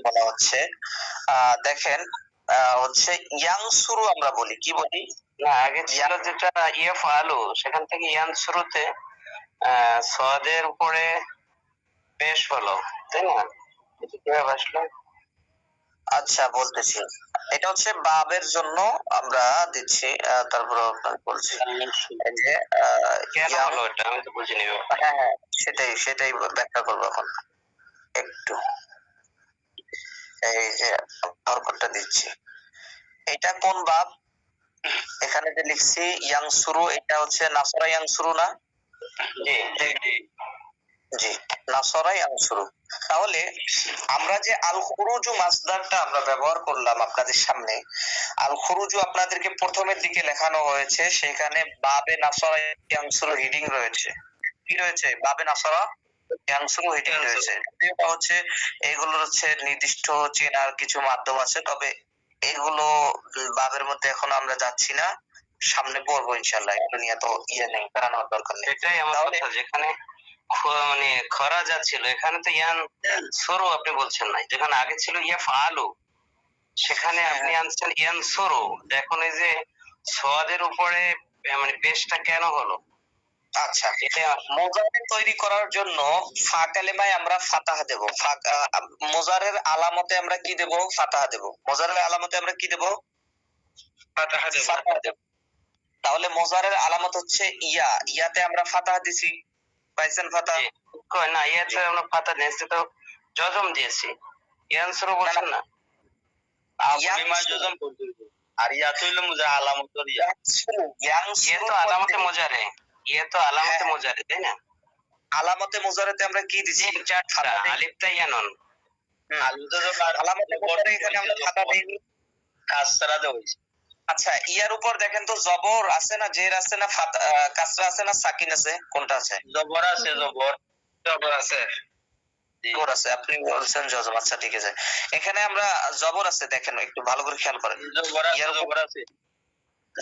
বলা হচ্ছে দেখেন, হচ্ছে ইয়ানসুরু আমরা বলি, কি বলি? না, আগে ছিল যেটা ইয়াফআলু, সেখান থেকে ইয়ানসুরুতে সদের উপরে পেশ হলো, তাই না? এটা কিভাবে আসলো? আচ্ছা, বলতেছি। এটা হচ্ছে বাবের জন্য আমরা দিচ্ছি, তারপর বলছি যে কেন হলো এটা, আমি তো বুঝিনি। হ্যাঁ হ্যাঁ, সেটাই সেটাই ব্যাখ্যা করবো এখন একটু। এই যে হরকতটা দিচ্ছি, এটা কোন বাব? এখানে যে লিখছি ইয়াংসুরু, এটা হচ্ছে নাসরা ইয়াংসুরু না? জি জি জি, নাসরা ইয়াংসুরু। তাহলে আমরা যে আল খুরুজু মাসদারটা আমরা ব্যবহার করলাম আপনাদের সামনে, আল খুরুজু আপনাদেরকে প্রথমের দিকে লেখানো হয়েছে, সেখানে বাবে নাসরা ইয়াংসুরু হিডিং রয়েছে। কি রয়েছে? বাবে নাসরা ইয়াংসুরু হিডিং রয়েছে। এটা হচ্ছে, এগুলো হচ্ছে নির্দিষ্ট চেনার কিছু মাধ্যম আছে, তবে এগুলো বাবের মধ্যে এখন আমরা যাচ্ছি না, সামনে পড়বো ইনশাআল্লাহ। এগুলো নিয়ে তো ইয়ে নেই, কারণ দরকার নেই। এটাই আমার কথা, যেখানে মানে খরা যাচ্ছিল, এখানে তো ইয়ান সরু আপনি বলছেন না, যেখানে আগে ছিল ইয়া ফালু, সেখানে আপনি আনছেন ইয়ান সরু। দেখুন এই যে সওয়াদের উপরে মানে পেশটা কেন হলো? আচ্ছা, মুজারের তৈরি করার জন্য ফা কালেমায় আমরা ফাতাহা দেব। মুজারের আলামতে আমরা কি দেব? ফাতাহা দেব। মুজারের আলামতে আমরা কি দেব? ফাতাহা দেব, ফাতাহা দেব। তাহলে মুজারের আলামত হচ্ছে ইয়া, ইয়াতে আমরা ফাতাহা দিছি, পাইছেন ফাতাহা? কই না, ইয়াতে আমরা ফাতাহা দিয়েছি, তো জজম দিয়েছি। ইয়ানসুরু বলছেন না, আলিমা জজম করতে হবে। আর ইয়া তো হলো মুজা আলামতের ইয়া, ইয়া তো আলামতে মুজারে, ইয়া তো আলামতে মুজারে, তাই না? আলামতে মুজারেতে আমরা কি দিছি? চারটা আলিফটা ইয়ানুন। আলামতে মুজারে এখানে আমরা ফাতা দেইনি, কাসরা দেওয়া হইছে। আচ্ছা, ইয়ার উপর দেখেন তো জবর আছে না, জের আছে না, কাসরা আছে না, সাকিন আছে, কোনটা আছে? জবর আছে, জবর জবর আছে, জবর আছে। আপনি বলছেন জজম, আচ্ছা ঠিক আছে। এখানে আমরা জবর আছে, দেখেন একটু ভালো করে খেয়াল করেন। জবর আছে, জবর আছে।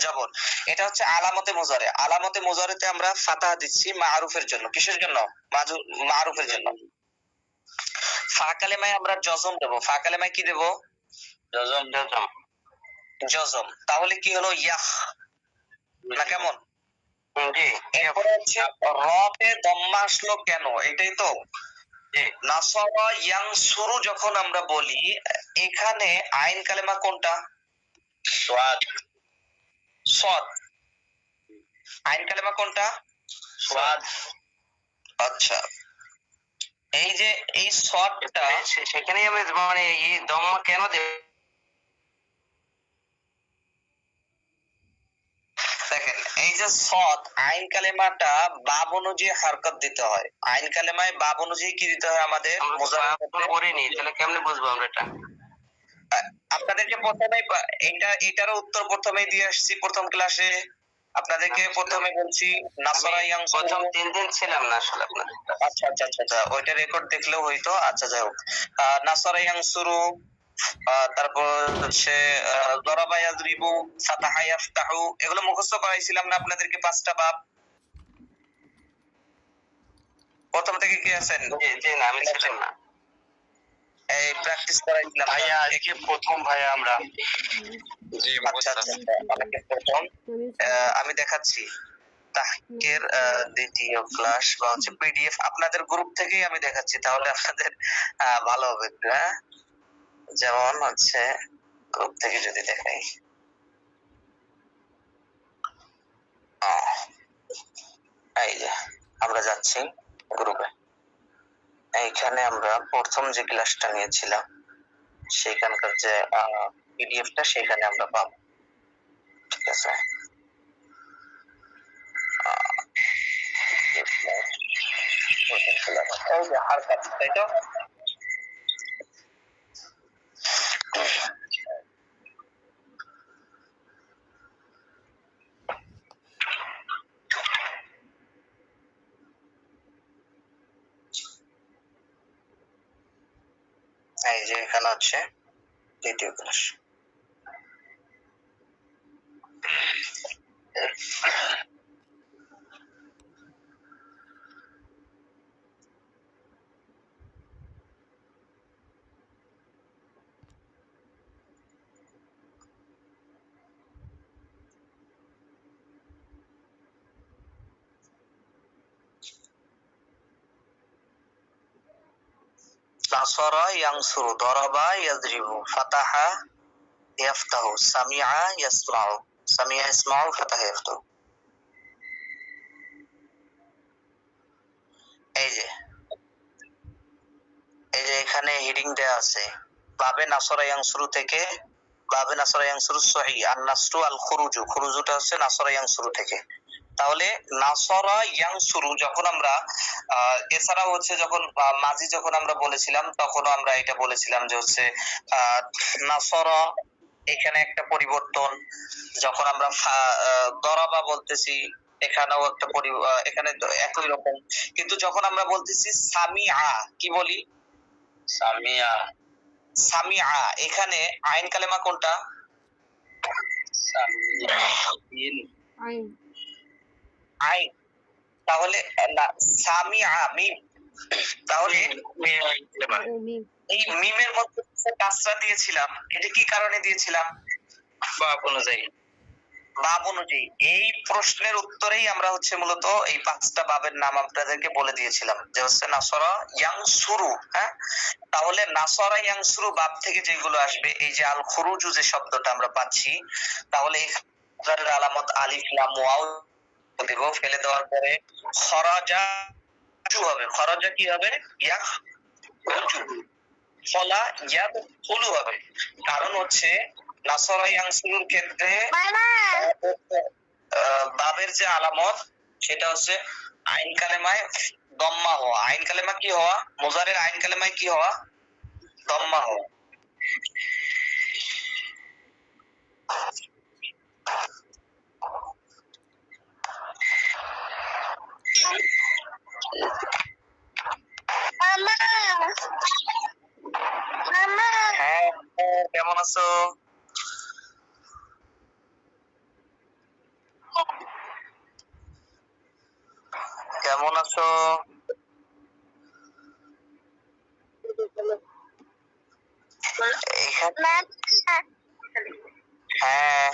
জবর। এটা হচ্ছে আলামতে মুজারে। আলামতে মুজারেতে আমরা ফাতাহা দিচ্ছি মারুফের জন্য। কিসের জন্য? মারুফের জন্য। ফা কালেমায় আমরা জজম দেব। ফা কালেমায় কি দেব? জজম। জজম। তাহলে কি হলো? ইয়াহ না কেমন? জি। এরপরে হচ্ছে রতে দম্মা আসলো কেন? এটাই তো। নাসারা ইয়ানসুরু যখন আমরা বলি, এখানে আইন কালেমা কোনটা? সাদ। সাদ। আইন কালেমা কোনটা? সাদ। আচ্ছা, এই যে এই সাদটা সেখানেই আমি মানে এই দম্মা কেন দেব? দেখেন, এই যে সদ আইন কালেমাটা বাব অনুযায়ী হরকত দিতে হয়। আইন কালেমায় বাব অনুযায়ী কি দিতে হয় আমাদের? করিনি, তাহলে কেমনে বুঝবো আমরা এটা? আপনাদেরকে প্রথমে এটারও উত্তর প্রথমেই দিয়ে আসছি প্রথম ক্লাসে। আপনাদেরকে প্রথমে বলছি নাসরা ইয়ানসুরু। প্রথম 3 দিন ছিলাম না আসলে আপনাদের। আচ্ছা, ওইটা রেকর্ড দেখলেও হইতো। আচ্ছা, যাই হোক। নাসরা ইয়ানসুরু, তারপর হচ্ছে দরাবা ইয়াজরিবু, ফাতাহা ইয়াফতাহু, এগুলো মুখস্থ করাইছিলাম না আপনাদেরকে 5টা বাব? প্রথম থেকে কি আছেন? জি না, আমি ছিলাম না। এই প্র্যাকটিস করাইছিলাম ভাইয়া, আজকে প্রথম ভাইয়া আমরা। জি, আচ্ছা, অনেকে প্রথম। আমি দেখাচ্ছি তাহকির দ্বিতীয় ক্লাস বা হচ্ছে পিডিএফ আপনাদের গ্রুপ থেকেই আমি দেখাচ্ছি, তাহলে আপনাদের ভালো হবে একটু। হ্যাঁ, যেমন হচ্ছে গ্রুপ থেকে যদি দেখাই, এই যে আমরা যাচ্ছি গ্রুপে। এইখানে আমরা প্রথম যে ক্লাসটা নিয়েছিলাম সেখানকার যে পিডিএফটা সেখানে আমরা পাবো। ঠিক আছে, এই যে হারকাত, তাই তো? এই যে এখানে হচ্ছে দ্বিতীয় ক্লাস। নাসরা ইয়ানসুরু, দরাবা ইয়াজরিবু, ফাতাহা ইয়াফতাহু, সামিআ ইয়াসমাউ। সামিআ ইয়াসমাউ, ফাতাহা ইয়াফতাহু। এই যে এখানে হেডিং দেয়া আছে বাবে নাসরা ইয়ানসুরু থেকে, বাবে নাসরা ইয়ানসুরু সহিহ, আর নাসরু আল খুরুজু, খুরুজুটা হচ্ছে নাসরা ইয়ানসুরু থেকে। তাহলে নাসরা ইয়ানসুরু যখন আমরা এছাড়াও হচ্ছে যখন মাজি যখন আমরা বলেছিলাম তখনও আমরা এটা বলেছিলাম যে হচ্ছে নাসরা, এখানে একটা পরিবর্তন। যখন আমরা দরাবা বলতেছি এখানেও একটা এখানে একই রকম। কিন্তু যখন আমরা বলতেছি সামিআ, কি বলি? সামিআ। সামিআ, এখানে আইন কালেমা কোনটা? আইন। আইন। তাহলে না, সামিআ মিম। তাহলে এই মিমের মধ্যে কাসরা দিয়েছিলাম, এটা কি কারণে দিয়েছিলাম? বাব অনুযায়ী। বাব অনুযায়ী। এই প্রশ্নের উত্তরেই আমরা হচ্ছে মূলত এই 5টা বাবের নাম আপনাদেরকে বলে দিয়েছিলাম, যে হচ্ছে নাসরা ইয়ানসুরু। হ্যাঁ, তাহলে নাসরা ইয়ানসুরু বাব থেকে যেগুলো আসবে, এই যে আল খুরুজু যে শব্দটা আমরা পাচ্ছি, তাহলে এখানে আলামত আলিফ লাম ওয়াও দেব। ফেলে দেওয়ার পরে খরাজা হবে। খরাজা কি হবে? ইয়া ফলা ইয়াদ ফুলু হবে। কারণ হচ্ছে নাসরা ইয়ানসুরুর ক্ষেত্রে বাবের যে আলামত সেটা হচ্ছে আইন কালেমায় দম্মা হওয়া। আইন কালেমা কি হওয়া? মুজারের আইন কালেমায় কি হওয়া? দম্মা হওয়া। হ্যাঁ, কেমন আছো? কেমন আছো? হ্যাঁ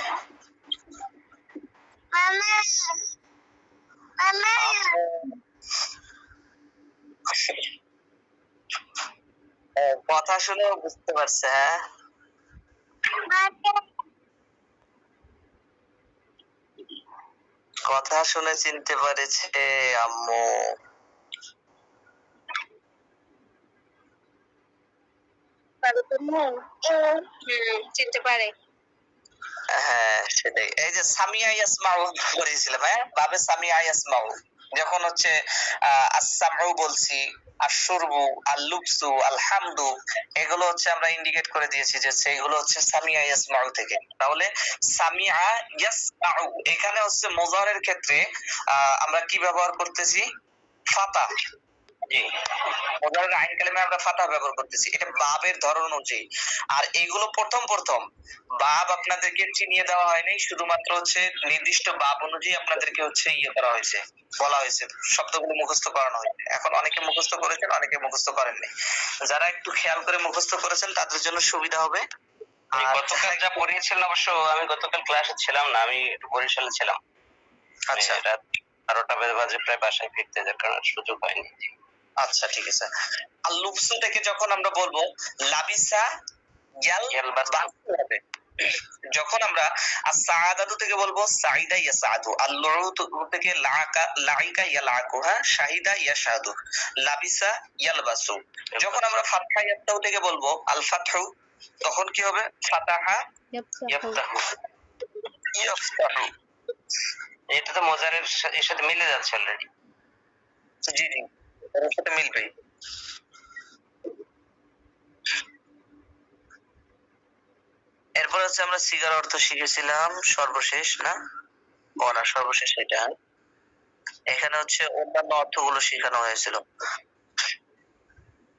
কথা শুনে বুঝতে পারছে। হ্যাঁ কথা শুনে চিনতে পেরেছে আম্মু। চিনতে পারে। হ্যাঁ সেটাই। এই যে সামিয়া ইয়াসমাউ করেছিলাম, হ্যাঁ বাবে সামিয়া ইয়াসমাউ, যখন হচ্ছে আসসামউ বলছি, আশুরবু, আল্লুবসু, আলহামদু, এগুলো হচ্ছে আমরা ইন্ডিকেট করে দিয়েছি যে সেগুলো হচ্ছে সামিয়া ইয়াসমাউ থেকে। তাহলে সামিয়া ইয়াসমাউ এখানে হচ্ছে মুজারের ক্ষেত্রে আমরা কি ব্যবহার করতেছি? ফাতা। জি, মুজারের আইন কালিমায় আমরা ফাতা ব্যবহার করতেছি, এটা বাবের ধরন অনুযায়ী। আর এইগুলো প্রথম প্রথম বাব আপনাদেরকে চিনিয়ে দেওয়া হয়নি, শুধুমাত্র হচ্ছে নির্দিষ্ট বাব অনুযায়ী আপনাদেরকে হচ্ছে করা হয়েছে, বলা হয়েছে, শব্দগুলো মুখস্থ করানো হয়েছে। এখন অনেকে মুখস্থ করেছেন, অনেকে মুখস্থ করেননি। যারা একটু খেয়াল করে মুখস্থ করেছেন তাদের জন্য সুবিধা হবে। আমি গতকাল যা পড়িয়েছিলেন, অবশ্য আমি গতকাল ক্লাসে ছিলাম না, আমি একটু বরিশালে ছিলাম। আচ্ছা, রাত 12টা বাজে প্রায় বাসায় ফিরতে, যার কারণে সুযোগ হয়নি। আচ্ছা ঠিক আছে। আর লুবসু থেকে যখন আমরা বলবো লাবিসা ইয়ালবাসু হবে। যখন আমরা আস-সাআদাতু থেকে বলবো সাইদা ইয়াসাদু, আল-লুউতু থেকে লাইকা ইয়ালাকু, হ্যাঁ, শাহিদা ইয়াশাদু, লাবিসা ইয়ালবাসু। যখন আমরা ফাতহা ইয়াফতাহু থেকে বলবো আল-ফাতহু, তখন কি হবে? ফাতাহা ইয়াফতাহু। ইয়াফতাহু। এটা তো মুজারের এর সাথে মিলে যাচ্ছে অলরেডি। জি জি, এর সাথে মিলবে। এরপর হচ্ছে আমরা সিগার অর্থ শিখেছিলাম সর্বশেষ, না না সর্বশেষ এটা। এখানে হচ্ছে অন্যান্য অর্থগুলো শেখানো হয়েছিল।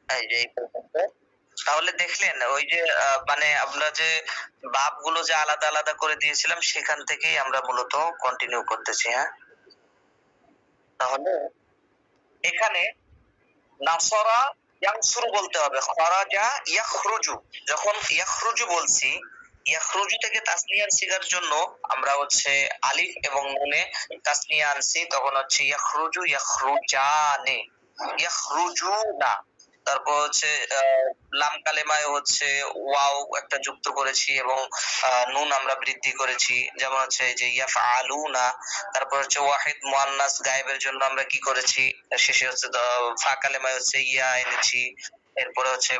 এই যে এই পর্যন্ত। তাহলে দেখলেন ওই যে মানে আমরা যে বাবগুলো যে আলাদা আলাদা করে দিয়েছিলাম সেখান থেকেই আমরা মূলত কন্টিনিউ করতেছি। হ্যাঁ, তাহলে এখানে নাসরা ইয়ানসুরু বলতে হবে, খরাজা ইয়াখরুজু। যখন ইয়াখরুজু বলছি, ইয়াখরুজু থেকে তাসনিয়ার সিগার জন্য আমরা হচ্ছে আলিফ এবং নুনে তাসনিয়া আনছি, তখন হচ্ছে ইয়াখরুজু, ইয়াখরুজানে, ইয়াখরুজুনা। তারপর হচ্ছে লাম কালেমায় হচ্ছে ওয়াও একটা যুক্ত করেছি এবং নুন আমরা বৃদ্ধি করেছি, যেমন হচ্ছে যে ইয়াফআলুনা। তারপর হচ্ছে ওয়াহিদ মুআন্নাস গায়েবের জন্য আমরা কি করেছি? শেষে হচ্ছে ফা কালেমায় হচ্ছে ইয়া এনেছি। এরপরে হচ্ছে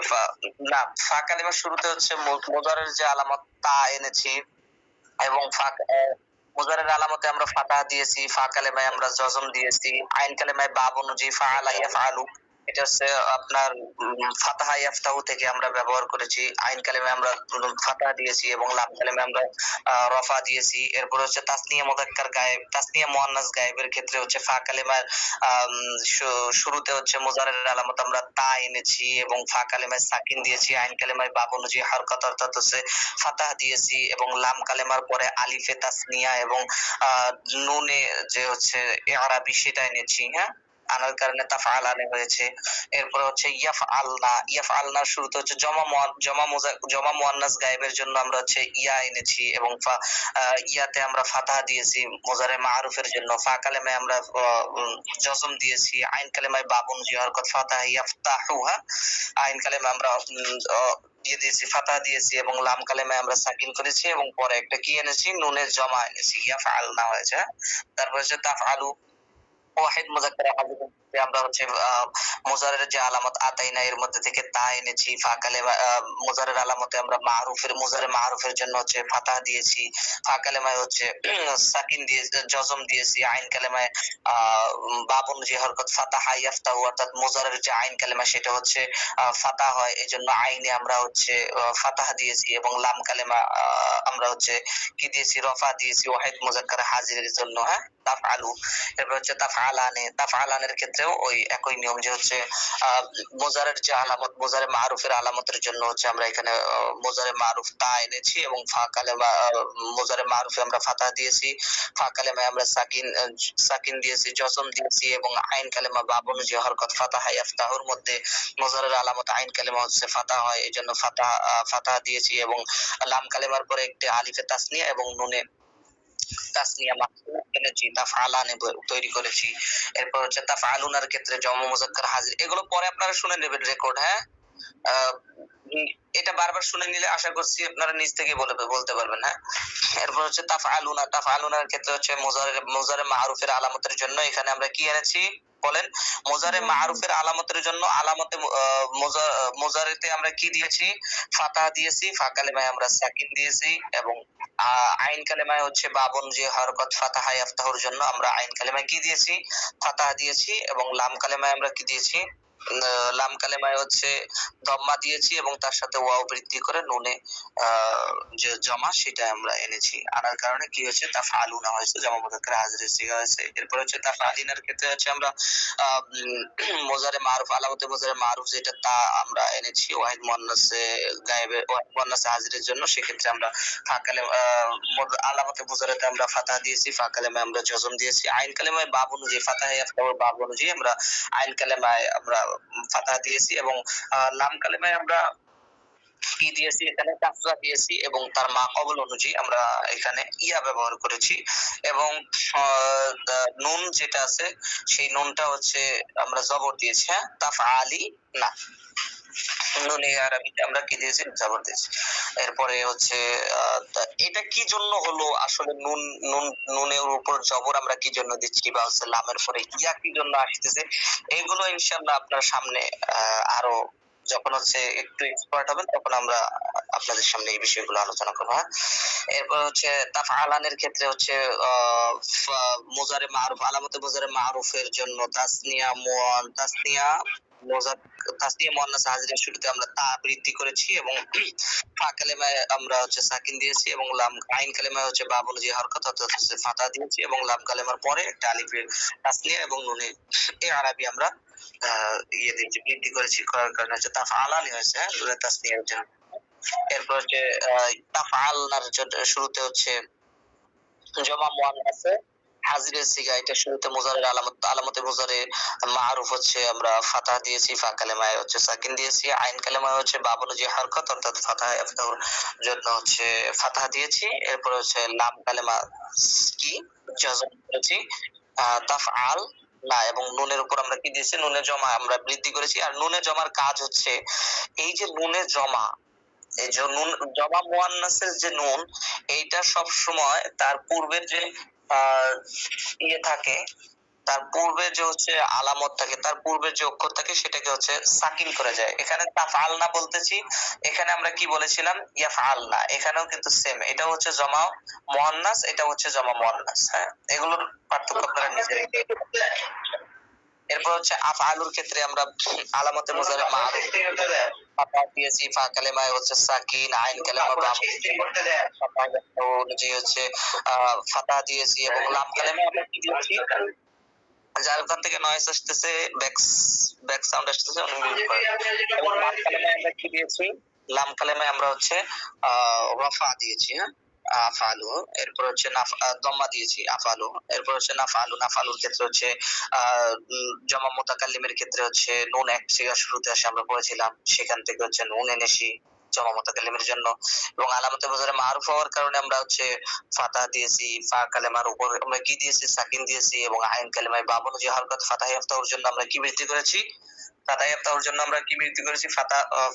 না, ফা কালেমার শুরুতে হচ্ছে মুজারের যে আলামত তা এনেছি, এবং মুজারের আলামতে আমরা ফাতাহ দিয়েছি, ফা কালেমায় আমরা জজম দিয়েছি, আইন কালেমায় বাব অনুযায়ী ফাআলা ইয়াফআলু, এটা হচ্ছে আপনার ফাতাহা ইয়াফতাহু থেকে আমরা ব্যবহার করেছি। আইন কালেমায় আমরা ফাতাহ দিয়েছি এবং লাম কালেমায় আমরা রফা দিয়েছি। এরপর হচ্ছে তাসনিয়া মুযাক্কার গায়েব, তাসনিয়া মুআন্নাস গায়েবের ক্ষেত্রে হচ্ছে ফা কালেমার শুরুতে হচ্ছে মুজারের আলামত আমরা তা এনেছি এবং ফা কালেমায় সাকিন দিয়েছি, আইন কালেমায় বাব অনুযায়ী হরকত অর্থাৎ হচ্ছে ফাতাহ দিয়েছি, এবং লাম কালেমার পরে আলিফে তাসনিয়া এবং নুনে যে হচ্ছে ইআরাবি সেটা এনেছি। হ্যাঁ, আনার কারণে তাফআলানে হয়েছে। এরপর হচ্ছে ইয়াফআলনা, ইয়াফআলনার শুরুতে হচ্ছে জমা মুআন্নাস গায়েবের জন্য আমরা হচ্ছে ইয়া এনেছি এবং ইয়াতে আমরা ফাতাহ দিয়েছি মুজারে মারুফের জন্য, ফা কালেমায় আমরা জজম দিয়েছি, আইন কালেমায় বাব অনুযায়ী হরকত ফাতাহ ইয়াফতাহুহা, আইন কালেমায় আমরা দিয়ে দিয়েছি, ফাতাহ দিয়েছি, এবং লাম কালেমায় আমরা সাকিন করেছি এবং পরে একটা কি এনেছি? নুনের জমা এনেছি, ইয়াফআলনা হয়েছে। তারপর হচ্ছে তাফআলু, ওয়াহিদ মুযাক্কার হাজির আমরা হচ্ছে মুজারের যে আলামত আতাইনা এর মধ্যে থেকে তা এনেছি, ফা কালেমা মুজারের আলামতে আমরা মুজারে মারুফের জন্য হচ্ছে ফাতাহ দিয়েছি, ফা কালেমায় হচ্ছে সাকিন দিয়ে জজম দিয়েছি, আইন কালেমায় বাব অনুযায়ী হরকত ফাতাহা ইয়াফতাহু, অর্থাৎ মুজারের যে আইন কালেমা সেটা হচ্ছে ফাতাহ হয়, এজন্য আইনে আমরা হচ্ছে ফাতাহ দিয়েছি, এবং লাম কালেমা আমরা হচ্ছে কি দিয়েছি? রফা দিয়েছি ওয়াহিদ মুযাক্কার হাজিরের জন্য। হ্যাঁ, তাফআলু। এরপর হচ্ছে তাফআলানে, তাফআলানের ক্ষেত্রেও ওই একই নিয়ম, যেহেতু হচ্ছে মোজারের যে আলামত, মোজারে মারুফের আলামতের জন্য হচ্ছে আমরা এখানে মোজারে মারুফ তা এনেছি এবং ফা কালেমা মোজারে মারুফে আমরা ফাতাহ দিয়েছি, ফা কালেমায় আমরা সাকিন দিয়েছি, জজম দিয়েছি এবং আইন কালেমা বাব অনুযায়ী হরকত ফাতাহা ইয়াফতাহুর মধ্যে মোজারের আলামত আইন কালেমা হচ্ছে ফাতাহ হয়, এই জন্য ফাতাহ দিয়েছি এবং লাম কালেমার পরে একটি আলিফে তাসনিয়া এবং নুনে তাসনিয়া মাকসুর এনেছি, তাফআলানে তৈরি করেছি। এরপর হচ্ছে তাফআলুনার ক্ষেত্রে জমা মুযাক্কার হাজির, এগুলো পরে আপনারা শুনে নেবেন রেকর্ড। হ্যাঁ, এটা বারবার শুনে নিলে আশা করছি আপনারা নিজ থেকে বলতে পারবেন। হ্যাঁ, এরপর হচ্ছে তাফআলুনার ক্ষেত্রে হচ্ছে মোজারে মারুফের আলামতের জন্য এখানে আমরা কি এনেছি বলেন? মোজারে মারুফের আলামতের জন্য আলামতে মোজারেতে আমরা কি দিয়েছি? ফাতাহ দিয়েছি, ফা কালেমায় আমরা সাকিন দিয়েছি এবং আইন কালেমায় হচ্ছে বাবন যে হরকত ফাতাহা ইয়াফতাহুর জন্য আমরা আইন কালেমায় কি দিয়েছি? ফাতাহ দিয়েছি এবং লাম কালেমায় আমরা কি দিয়েছি? লাম কালেমায় হচ্ছে দম্মা দিয়েছি এবং তার সাথে ওয়াও বৃদ্ধি করে নুনে যে জমা সেটা আমরা এনেছি। আনার কারণে কি হয়েছে? তাফআলুনা হয়েছে, জমা মুযাক্কার হাজিরের সিগা হয়েছে। এরপর হচ্ছে তাফআলিনার ক্ষেত্রে হচ্ছে আমরা মোজারে মারুফ, আলামতে মোজারে মারুফ যেটা তা আমরা এনেছি ওয়াহিদ মুয়ান্নাসে গায়েবে, ওয়াহিদ মুয়ান্নাসে হাজিরের জন্য, সেক্ষেত্রে আমরা ফা কালেমা আলামতে মোজারেতে আমরা ফাতাহ দিয়েছি, ফা কালেমায় আমরা জজম দিয়েছি, আইন কালেমায় বাব অনুযায়ী ফাতাহা ইয়াফতাহুর বাব অনুযায়ী আমরা আইন কালেমায় আমরা ফাতাহ দিয়েছি এবং লাম কালেমায় আমরা কি দিয়েছি? এখানে কাসরা দিয়েছি এবং তার মাকবুল অনুযায়ী আমরা এখানে ইয়া ব্যবহার করেছি এবং নুন যেটা আছে সেই নুনটা হচ্ছে আমরা জবর দিয়েছি। হ্যাঁ, তাফআলি না, নুনে আরবিতে আমরা কি দিয়েছি? জবর দিয়েছি। এরপরে হচ্ছে এটা কি জন্য হলো আসলে? নুনের উপর জবর আমরা কি জন্য দিচ্ছি, বা হচ্ছে লামের পরে ইয়া কি জন্য আসতেছে, এগুলো ইনশাআল্লাহ আপনার সামনে আরো যখন হচ্ছে একটু এক্সপার্ট হবেন তখন আমরা আপনাদের সামনে এই বিষয়গুলো আলোচনা করবো। হ্যাঁ, এরপর হচ্ছে তাফআলানের ক্ষেত্রে হচ্ছে মোজারে মারুফ, আলামতে মোজারে মারুফের জন্য তাসনিয়া মুয়ান্নাস হাজিরের শুরুতে আমরা তা বৃদ্ধি করেছি এবং ফা কালেমায় আমরা হচ্ছে সাকিন দিয়েছি এবং লাম আইন কালেমায় হচ্ছে বাব অনুযায়ী হরকত অর্থাৎ হচ্ছে ফাতা দিয়েছি এবং লাম কালেমার পরে একটা আলিফের তাসনিয়া এবং নুনে আরবি আমরা ইয়ে দিয়েছি, বৃদ্ধি করেছি, করার কারণে হচ্ছে তাফআলানি হয়েছে। হ্যাঁ, নুনে তাসনিয়ার জন্য। এরপর হচ্ছে তাফআলনার শুরুতে হচ্ছে জমা মুয়ান্নাসে হাজিরের সিগা, এটা শুরুতে মুজারের আলামতে মুজারে মারুফ হচ্ছে আমরা ফাতাহ দিয়েছি, ফা কালেমায় হচ্ছে সাকিন দিয়েছি, আইন কালেমায় হচ্ছে বাব অনুযায়ী হরকত অর্থাৎ ফাতাহা ইয়াফতাহুর জন্য হচ্ছে ফাতাহ দিয়েছি। এরপর হচ্ছে লাম কালেমা কি জজম করেছি, তাফআল না এবং নুনের উপর আমরা কি দিয়েছি? নুনের জমা আমরা বৃদ্ধি করেছি। আর নুনের জমার কাজ হচ্ছে এই যে নুনের জমা, এই যে নুন জমা মুয়ান্নাসের যে নুন, এইটা সব সময় তার পূর্বের যে ইয়ে থাকে, তার পূর্বে যে হচ্ছে আলামত থাকে, তার পূর্বে যে অক্ষর থাকে সেটাকে হচ্ছে সাকিন করে যায়। এখানে তাফআলনা বলতেছি, এখানে আমরা কি বলেছিলাম? ইয়াফআলনা। এখানেও কিন্তু সেম, এটা হচ্ছে জমা মুয়ান্নাস, এটা হচ্ছে জমা মুয়ান্নাস। হ্যাঁ, এগুলোর পার্থক্য আপনারা নিজেরাই। এরপর হচ্ছে আফআলুর ক্ষেত্রে আমরা আলামতে মুজারে মারুফ ফাতাহ দিয়েছি, ফা কালেমায় হচ্ছে সাকিন, আইন কালেমা বাম অনুযায়ী হচ্ছে ফাতাহ দিয়েছি এবং লাম কালেমায় আমরা কি দিয়েছি? যার ওখান থেকে নয়েজ আসতেছে, ব্যাক সাউন্ড আসতেছে, উনি মিউট করেন। এবং লাম কালেমায় আমরা কি দিয়েছি? লাম কালেমায় আমরা হচ্ছে রফা দিয়েছি। হ্যাঁ, আফআলু। এরপর হচ্ছে দম্মা দিয়েছি আফআলু। এরপর হচ্ছে নাফআলুর ক্ষেত্রে হচ্ছে জমা মুতাকাল্লিমের ক্ষেত্রে হচ্ছে নুন এক সিগা শুরুতে আসে, আমরা পড়েছিলাম, সেখান থেকে হচ্ছে নুন এনেছি জমা মুতাকাল্লিমের জন্য এবং আলামতে মুজারে মারুফ হওয়ার কারণে আমরা হচ্ছে ফাতাহ দিয়েছি, ফা কালেমার উপর আমরা কি দিয়েছি? সাকিন দিয়েছি এবং আইন কালেমায় বাব অনুযায়ী হরকত ফাতাহ ইয়াফতাহুর জন্য আমরা কি বৃদ্ধি করেছি? ফাতাহ ইয়াফতাহুর জন্য আমরা কি বৃদ্ধি করেছি?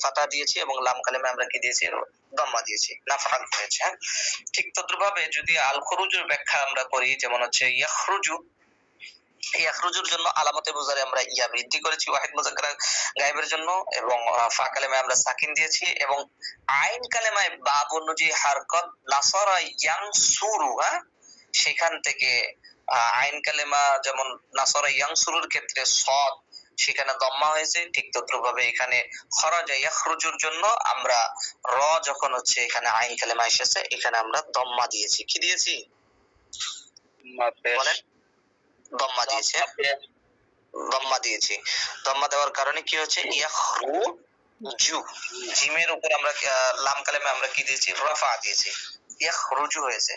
ফাতাহ দিয়েছি এবং লাম কালেমায় আমরা কি দিয়েছি? দম্মা দিয়েছি, নাফআল হয়েছে। ঠিক তদ্রুপভাবে যদি আল খুরুজের ব্যাখ্যা আমরা করি, যেমন হচ্ছে ইয়াখরুজুর জন্য আলামতে মুজারে আমরা ইয়া বৃদ্ধি করেছি ওয়াহিদ মুযাক্কার গায়েবের জন্য এবং ফা কালেমায় আমরা সাকিন দিয়েছি এবং আইন কালেমায় বাব অনুযায়ী হরকত নাসারা ইয়ানসুরু, হ্যাঁ, সেখান থেকে আইন কালেমা যেমন নাসারা ইয়ানসুরুর ক্ষেত্রে সদ সেখানে দম্মা হয়েছে, ঠিক তদ্রুপভাবে এখানে খরাজা ইয়াখরুজুর জন্য আমরা র যখন হচ্ছে এখানে আইন কালেমা এসেছে এখানে আমরা দম্মা দিয়েছি। কি দিয়েছি? বলেন। দম্মা দিয়েছে। দম্মা দিয়েছি। দম্মা দেওয়ার কারণে কি হচ্ছে ইয়াখরুজু, জিমের উপর আমরা লাম কালেমে আমরা কি দিয়েছি, রাফা দিয়েছি, ইয়াখরুজু হয়েছে।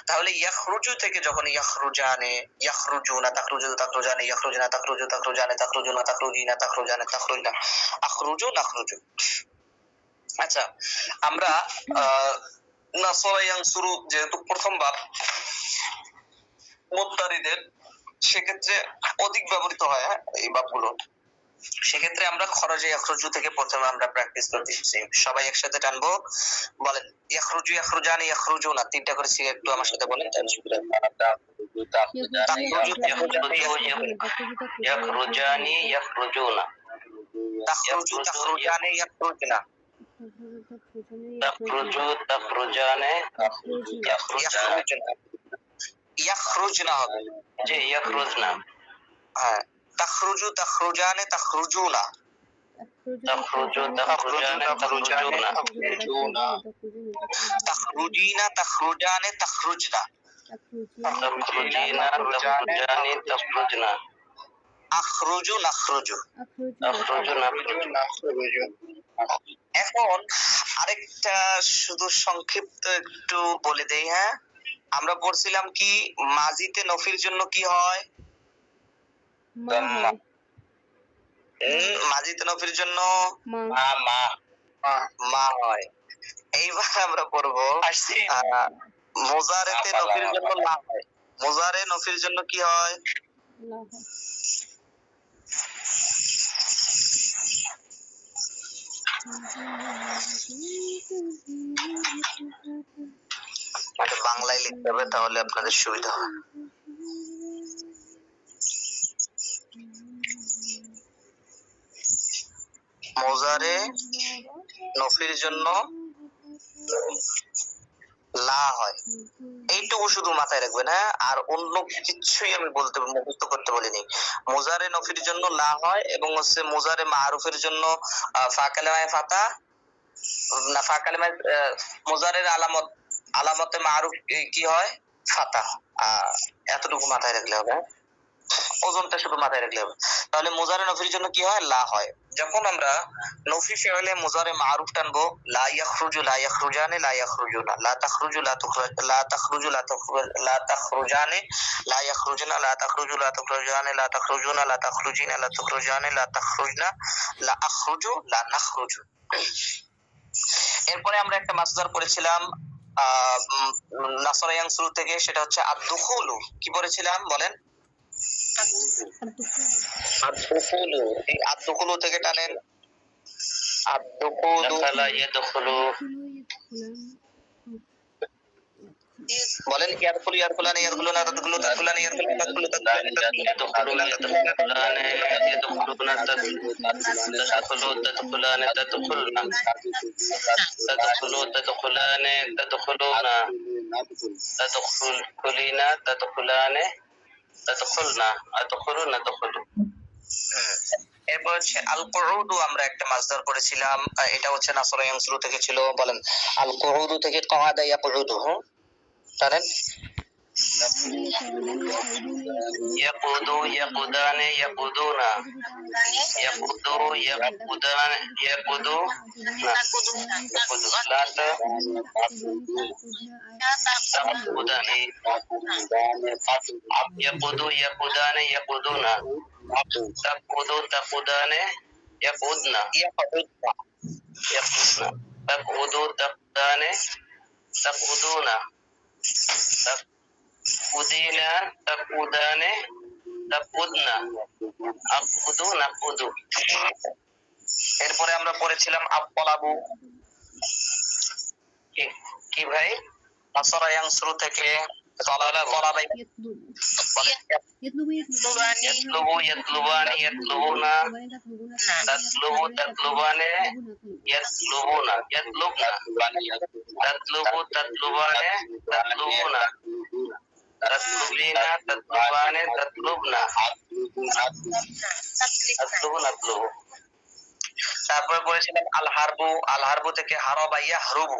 তাহলে ইয়াখরুজু থেকে যখন ইয়াখরুজানে, ইয়াখরুজুনা, তাখরুজু তাখরুজানে, ইয়াখরুজুনা তাখরুজু তাখরুজানে, তাখরুজুনা তাখরুজিনা তাখরুজানে তাখরুজনা, আখরুজু নাখরুজু। আচ্ছা, আমরা নাসরা ইয়ানসুরু যেহেতু প্রথম বাব মুত্তারিদের, সেক্ষেত্রে অধিক ব্যবহৃত হয় এই বাবগুলো। সেক্ষেত্রে আমরা খরজে ইয়াখরুজু থেকে প্রথমে আমরা প্র্যাকটিস করতেছি। সবাই একসাথে টানবো, বলেন ইয়াখরুজু, ইয়াখরুজানি, ইয়াখরুজুনা, তিনটা করে সিগা একটু আমার সাথে বলেন তাহলে সুবিধা হবে। ইয়াখরুজানি ইয়াখরুজুনা, তাখরুজু তাখরুজানি ইয়াখরুজনা, তাখরুজু তাখরুজানে ইয়াখরুজনা, ইয়াখরুজনা হবে। জি ইয়াখরুজনা, হ্যাঁ, তাখরুজু তাখরুজানে তাখরুজুনা, তাখরুজু তাখরুজানে তাখরুজুনা, তাখরুজিনা তাখরুজানে তাখরুজনা, তাখরুজিনা তাখরুজানি তাখরুজনা, আখরুজু নাখরুজু। তাখরুজু নাখরুজু। এখন আরেকটা শুধু সংক্ষিপ্ত একটু বলে দেই। হ্যাঁ, আমরা পড়ছিলাম কি মাজিতে নফির জন্য কি হয়, মাজিতে নফির জন্য মা মা মা হয়। এইবার আমরা পড়বো মুজারেতে নফির জন্য লা হয়। মুজারে নফির জন্য কি হয়, এটা বাংলায় লিখতে হবে তাহলে আপনাদের সুবিধা হবে। মুজারে নফির জন্য লা হয়, এইটুকু শুধু মাথায় রাখবেন। হ্যাঁ, আর অন্য কিছুই আমি বলতে মুখস্থ করতে বলিনি। মুজারে নফির জন্য লা হয় এবং হচ্ছে মুজারে মারুফের জন্য ফা কালেমায়ে ফাতা, না ফা কালেমায়ে মুজারের আলামতে মারুফ কি হয়, ফাতা। এতটুকু মাথায় রাখলে হবে, ওজনটা শুধু মাথায় রাখলে হবে। তাহলে মুজারে নফির জন্য কি হয়, লা হয়। যখন আমরা নফি ফি'লে মুজারে মারুফ টানবো, লা ইয়াখরুজু লা ইয়াখরুজানে লা ইয়াখরুজুনা, লা তাখরুজু লা তাখরুজু লা তাখরুজানে লা ইয়াখরুজুনা, লা তাখরুজু লা তাখরুজানে লা তাখরুজুনা, লা তাখরুজিনা লা তাখরুজানে লা তাখরুজনা, লা আখরুজু লা নাখরুজু। এরপরে আমরা একটা মাসদার পড়েছিলাম নাসরা ইয়ানসুরু থেকে, সেটা হচ্ছে আদ-দুখুলু। কি পড়েছিলাম বলেন, আদ-দুখুলু। এই আদ-দুখুলু থেকে টানেন, আদ-দুখুলু, দাখালা ইয়াদখুলু, বলেন ইয়াদখুলু ইয়াদখুলানি ইয়াদখুলুনা তাদখুলু তাদখুলানি ইয়াদখুলুনা তাদখুলু ইয়াদখুলুনা ইয়াদখুলানে ইয়াদখুলুনা তাদখুলু তাদখুলানে তাদখুলনা, তাদখুলু তাদখুলানে তাদখুলুনা, তাদখুলিনা তাদখুলানে তাদখুলনা, আদখুলুনা তাদখুলু। এরপর হচ্ছে আল কুউদু, আমরা একটা মাসদার পড়েছিলাম, এটা হচ্ছে নাসরা ইয়ানসুরু থেকে ছিল। বলেন আল কুউদু থেকে কাআদা ইয়াকুদু, জানেন, ইয়াকুদু ইয়াকুদানে ইয়াকুদুনা, ইয়াকুদু ইয়াকুদানে ইয়াকুদুনা, ইয়াকুদুলাতা তাকুদানি, ইয়াকুদু ইয়াকুদানে ইয়াকুদুনা, তাকুদু তাকুদানে ইয়াকুদনা, ইয়াকুদনা, তাকুদু তাকুদানে তাকুদুনা, তাকুদিনা তাকুদানে তাকুদনা, আকুদু নাকুদু। এরপরে আমরা পড়েছিলাম আত-তালাবু। কি ভাই, নাসরা ইয়ানসুরু থেকে তালাবা ইয়াতলুবু ইয়াতলুবানি ইয়াতলুবুনা, তাতলুবু তাতলুবানে ইয়াতলুবুনা, ইয়াতলুবনা, তাতলুবু তাতলুবানে তাতলুবুনা, তাতলুবিনা তাতলুবানে তাতলুবনা, তাতলুবু নাতলুবু। তারপরে পড়েছিলাম আল হারবু। আল হারবু থেকে হারাবা ইয়াহরুবু।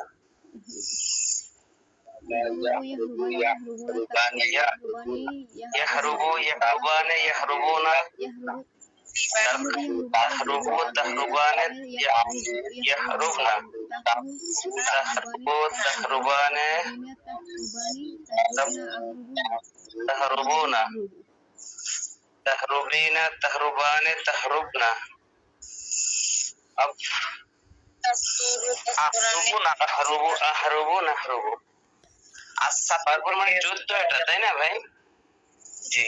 يهرب يهربان يهربون تهرب تهربان يهربن تهرب تهربان تهربون تهربين تهربان تهربن أهرب أهرب نهرب আচ্ছা তারপর মানে যুদ্ধ এটা তাই না ভাই? জি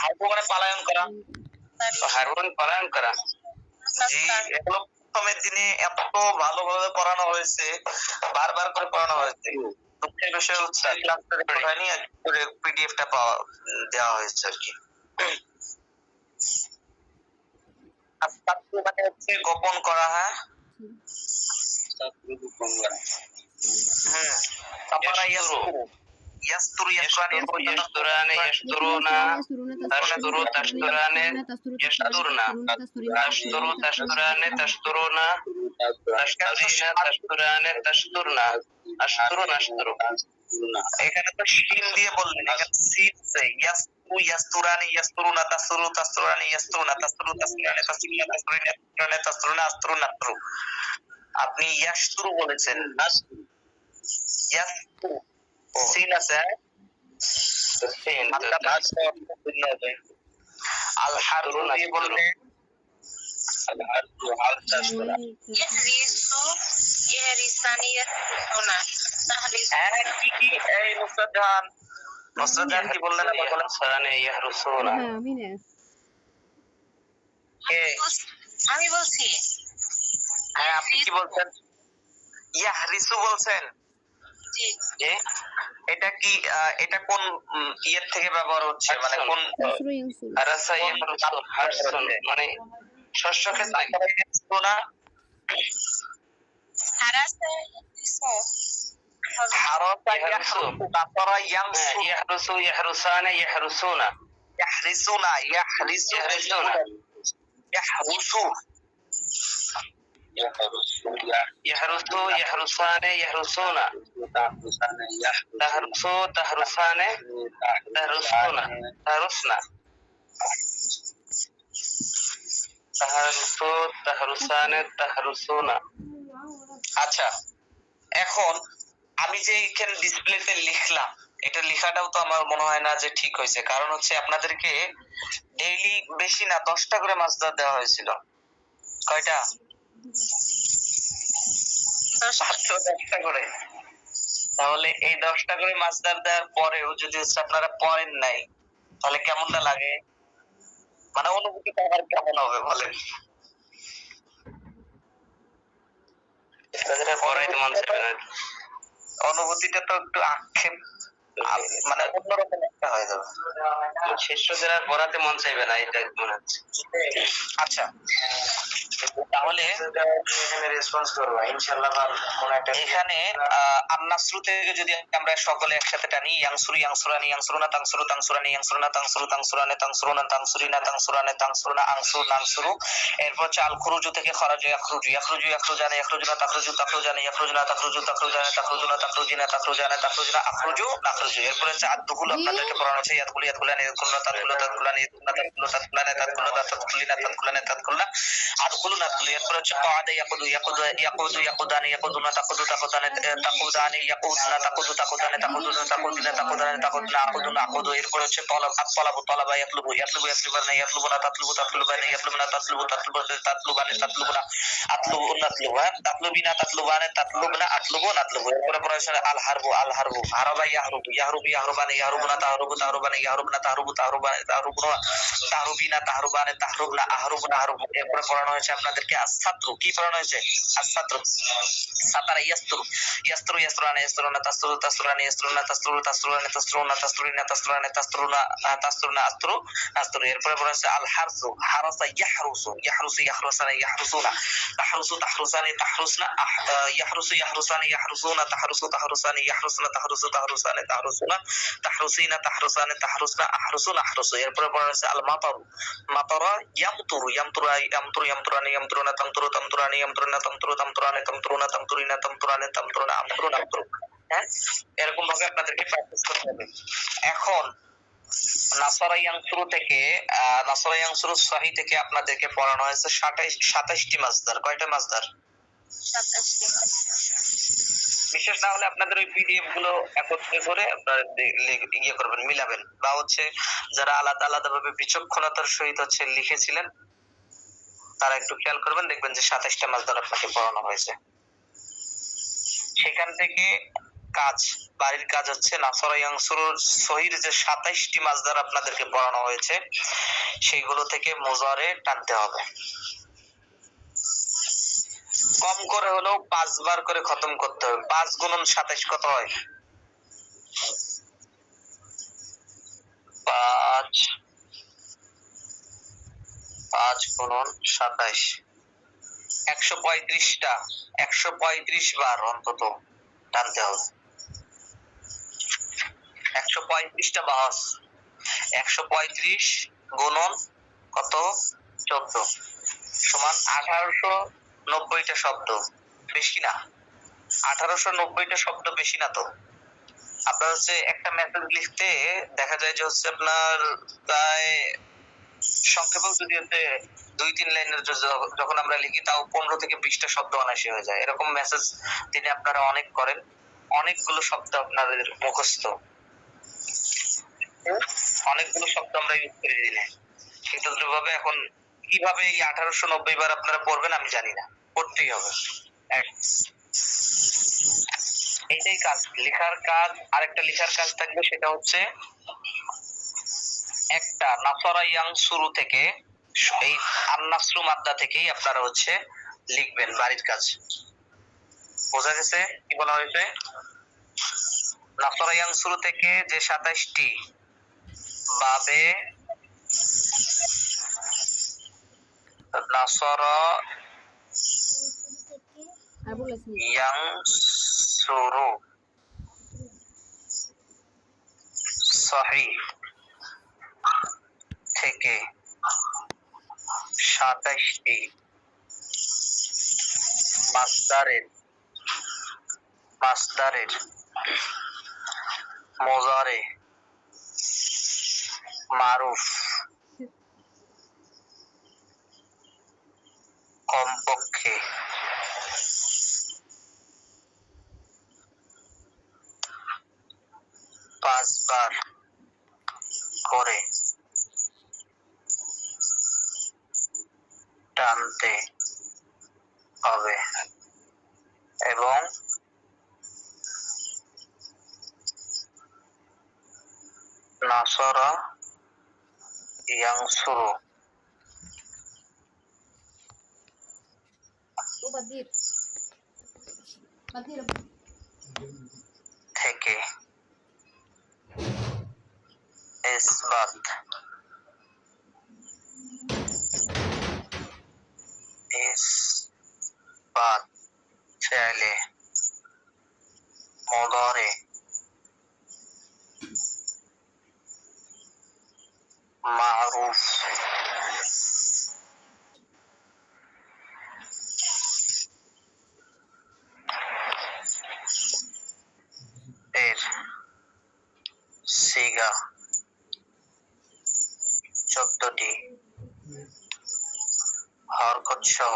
হারবো মানে পালায়ন করা। হারবন পালন করা। জি এগুলো প্রথমের দিনে এত ভালোভাবে পড়ানো হয়েছে, বারবার করে পড়ানো হয়েছে। দুঃখের বিষয় হচ্ছে ক্লাসটা রেকর্ড হয়নি, পিডিএফটা পাওয়া দেওয়া হয়েছে আর কি। মানে হচ্ছে গোপন করা। হ্যাঁ ইয়াসতুরু يستران يسترون تستر تستران يسترن تستر تستران تسترون تسترين تستران تسترن أستر نستر। এখানে তো শিন দিয়ে বললেন, এখানে সিন আছে। ইয়াসতু ইয়াসতুরানি ইয়াসতুরুনা তাসরু তাসরুরানি ইয়াসতুরুনা তাসরু তাসরুরানি তাসরুনা তাসরুনা তাসরুনা তাসরুনা আস্তরু নাস্তরু। আপনি ইয়াসতুরু বলেছেন, ইয়াসতু সিন আছে। سين আল হারু দিয়ে বললেন এই নুসরাত জাহান কি বললেন? يحرسون আমি বলছি হ্যাঁ আপনি কি বলছেন? ইয়াহরিসু বলছেন। জি জি এটা কি এটা কোন ইয়ের থেকে ব্যবহার হচ্ছে, মানে কোন أرسا يحرس حرسون মানে শস্য ক্ষেত্রে না হারাসে হারাসা ইয়াহরুসু। ইয়াহরুসু নাসারা ইয়ানসু يحرس يحرسان يحرسون ইয়াহরিসুনা ইয়াহরিসু يحرسون ইয়াহরুসু يحرس يحرسان يحرسون تحرس تحرسان تحرسون تحرسن تحرس تحرسان تحرسون। আচ্ছা এখন আমি যে এখানে ডিসপ্লেতে লিখলাম, এটা লেখাটাও তো আমার মনে হয় না যে ঠিক হয়েছে। কারণ হচ্ছে আপনাদেরকে ডেইলি বেশি না 10টা করে মাসদার দেওয়া হয়েছিল। কয়টা? 10টা করে। তাহলে এই 10টা করে মাসদার দেওয়ার পরেও যদি হচ্ছে আপনারা পড়েন নাই, তাহলে কেমনটা লাগে? মানে অনুভূতিটা আমার কেমন হবে বলেন? পড়াইতে মন চাইবে না। অনুভূতিটা তো একটু আক্ষেপ, মানে অন্যরকম একটা হয়ে যাবে। শিষ্যদের আর পড়াতে মন চাইবে না, এটা মনে হচ্ছে। আচ্ছা তাহলে রেসপন্স করবো ইনশাআল্লাহ। এখানে আন্নাসরু থেকে যদি আমরা সকলে একসাথে টানি, ইয়াংসুরু ইয়াংসুরানি ইয়াংসুরুনা তাংসুরু তাংসুরানি ইয়াংসুরুনা তাংসুরু তাংসুরানে তাংসুরুনা তাংসুরিনা তাংসুরানে তাংসুরুনা আংসুর নাংসুরু। এরপর হচ্ছে আল খুরুজু থেকে খরাজু ইয়াখরুজু ইয়াখরুজু ইয়াখরুজানে ইয়াখরুজুনা তাখরুজু তাখরুজানে ইয়াখরুজুনা তাখরুজু তাখরুজানে তাখরুজুনা তাখরুজিনা তাখরুজানে তাখরুজুনা আখরুজু নাখরুজু। এরপর হচ্ছে আদদুকুল আপনাদেরকে পড়ানো হচ্ছে ইয়াদকুল ইয়াদকুলানি ইয়াদকুলনা তাদকুলনা তাদকুলানি ইয়াদকুলনা তাদকুলনা তাদকুলানি তাদকুলনা তাদকুলিনা তাদকুলানি তাদকুলনা আদকুলু নাদকুলু। এরপর হচ্ছে কাদা ইয়াকুদু ইয়াকুদু ইয়াকুদু ইয়াকুদানি ইয়াকুদুনা তাকুদু তাকুদানি তাকুদানি ইয়াকুদুনা তাকুদু তাকুদানি তাকুদুনা তাকুদিনা তাকুদানি তাকুদুনা আকুদুনা আকুদু। এরপর হচ্ছে তলব আতলাবু তলাবা ইয়াতলুবু ইয়াতলুবু ইয়াতলুবানা ইয়াতলুবুনা তাতলুবু তাতলুবানি ইয়াতলুবুনা তাতলুবু তাতলুবু তাতলুবানি তাতলুবুনা আতলুবু নাতলুবু তাতলুবিনা তাতলুবানি তাতলুবুনা আতলুবু নাতলুবু। এরপর পড়া হচ্ছে আল হারবু আল হারবু হারাবা ইয়াহরুবু ইয়াহরুবু ইয়াহরুবানি ইয়াহরুবুনা তাহরুবু তাহরুবানি ইয়াহরুবুনা তাহরুবু তাহরুবানি তাহরুবুনা তাহরুবিনা তাহরুবানি তাহরুবনা আহরুবুনা আহরুবু। এরপর পড়ানো হয়েছে আপনাদেরকে আস-সাতরু। কি পড়ানো হয়েছে? আস-সাতরু সাতারা ইয়াসতুরু ইয়াসতুরু ইয়াসতুরানা ইয়াসতুরুনা তাসতুরু তাসতুরানি ইয়াসতুরুনা তাসতুরু তাসতুরানি তাসতুরুনা তাসতুরিনা তাসতুরানি তাসতুরুনা তাসতুরুনা আস্তরু আস্তরু। এরপরে পড়া হচ্ছে আল হারসু হারাসা ইয়াহরুসু ইয়াহরুসু ইয়াহরুসানা ইয়াহরুসুনা তাহরুসু তাহরুসানি তাহরুসনা ইয়াহরুসু ইয়াহরুসানি ইয়াহরুসুনা তাহরুসু তাহরুসানি ইয়াহরুসুনা তাহরুসু তাহরুসানি তাহরুসুনা তাহরুসিনা তাহরুসানি তাহরুসনা আহরুসুনা আহরুসু। এরপরে পড়া হচ্ছে আল মাতারু মাতারা ইয়ামতুরু ইয়ামতুরা ইয়ামতুরু ইয়ামতুরানি ইয়ামতুরুনা তন্তুরনা তন্তুরু তন্তুরানি আমতুরনা তন্তুরু তন্তুরানি তন্তুরনা তন্তুরিনা তন্তুরানি তন্তুরনা আমতুরু আমতুরু। হ্যাঁ, এরকম ভাবে আপনাদেরকে প্র্যাকটিস করতে হবে। এখন নাসরা ইয়ানসুরু থেকে নাসরা ইয়ানসুরু সহি থেকে আপনাদেরকে পড়ানো হয়েছে 27টি মাসদার। কয়টা মাসদার? 27টি মাসদার। বিশেষ না হলে আপনাদের ওই পিডিএফ গুলো একত্রে করে আপনারা ইয়ে করবেন, মিলাবেন, বা হচ্ছে যারা আলাদা আলাদা ভাবে বিচক্ষণতার সহিত হচ্ছে লিখেছিলেন তারা একটু খেয়াল করবেন, দেখবেন যে 27টা মাসদার আপনাকে পড়ানো হয়েছে। সেখান থেকে কাজ, বাড়ির কাজ হচ্ছে নাসরা ইয়ানসুরুর সহির যে 27টি মাসদার আপনাদেরকে পড়ানো হয়েছে সেইগুলো থেকে মুজারে টানতে হবে। কম করে হলেও 5 বার করে খতম করতে হবে। 5 গুণন 27 কত হয়? 5 গুণন 27 135টা, 135 বার অন্তত টানতে হবে। 135টা বাহাস, 135 গুণন কত? 14 সমান 1890টা শব্দ। বেশি না? 1890টা শব্দ বেশি না তো? আপনার হচ্ছে একটা মেসেজ লিখতে দেখা যায় যে হচ্ছে আপনার প্রায় সংক্ষেপক যদি হচ্ছে 2-3 লাইনের যখন আমরা লিখি তাও 15 থেকে 20টা শব্দ অনায়াসে হয়ে যায়। এরকম মেসেজ তিনি আপনারা অনেক করেন, অনেকগুলো শব্দ আপনাদের মুখস্থ, অনেকগুলো শব্দ আমরা ইউজ করে দিই না। কিন্তু ভাবে এখন কিভাবে এই 1890 বার আপনারা পড়বেন আমি জানি না, পড়তেই হবে। এইটাই কাজ, লেখার কাজ। আরেকটা লেখার কাজ থাকবে, সেটা হচ্ছে একটা নাসরা ইয়ানসুরু থেকে, এই আন-নাসরু মাদ্দা থেকেই আপনারা হচ্ছে লিখবেন বাড়ির কাজ। বোঝা গেছে কি বলা হয়েছে? নাসরা ইয়ানসুরু থেকে যে 27টি বাবে নাসরা ইয়ানসুরু সহি থেকে 27টি মাসদারের মুজারে মারুফ কমপক্ষে 5 বার করে টানতে হবে এবং নাসরা ইয়ানসুরু থেকে ইসবাত ফেলে মুদারে মারুফ এর সিগা 14টি হরকত সহ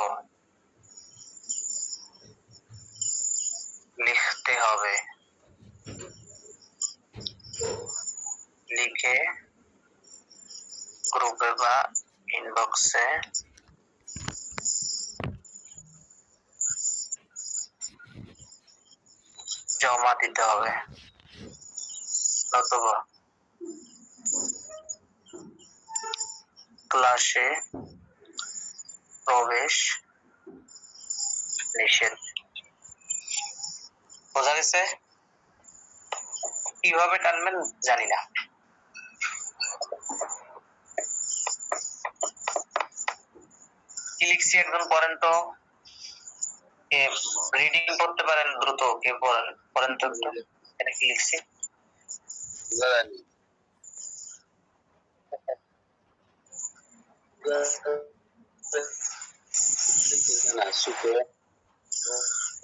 লিখতে হবে। লিখে গ্রুপে বা ইনবক্সে জমা দিতে হবে, অথবা ক্লাসে প্রবেশ নিষেধ। বোঝা গেছে? কিভাবে টানবেন জানি না। কি লিখছি একজন পড়েন তো, রিডিং করতে পারেন দ্রুত, কে পড়েন তো একটু, এটা কি লিখছি? না সুতো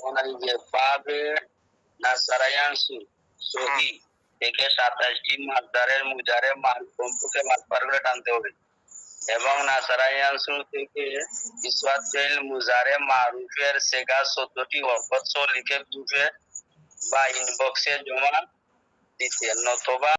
ওনার যে পাবে না সারায়াংশু সহি থেকে 27টি মাসদারের মুজারে মান কমপক্ষে মাসপারগুলো টানতে হবে এবং না সারায়াংশু থেকে ইসওয়াত ফেল মুজারে মারুফের সেগা 14টি অক্ষর লিখে গ্রুপে বা ইনবক্সে জমা দিতে নতবা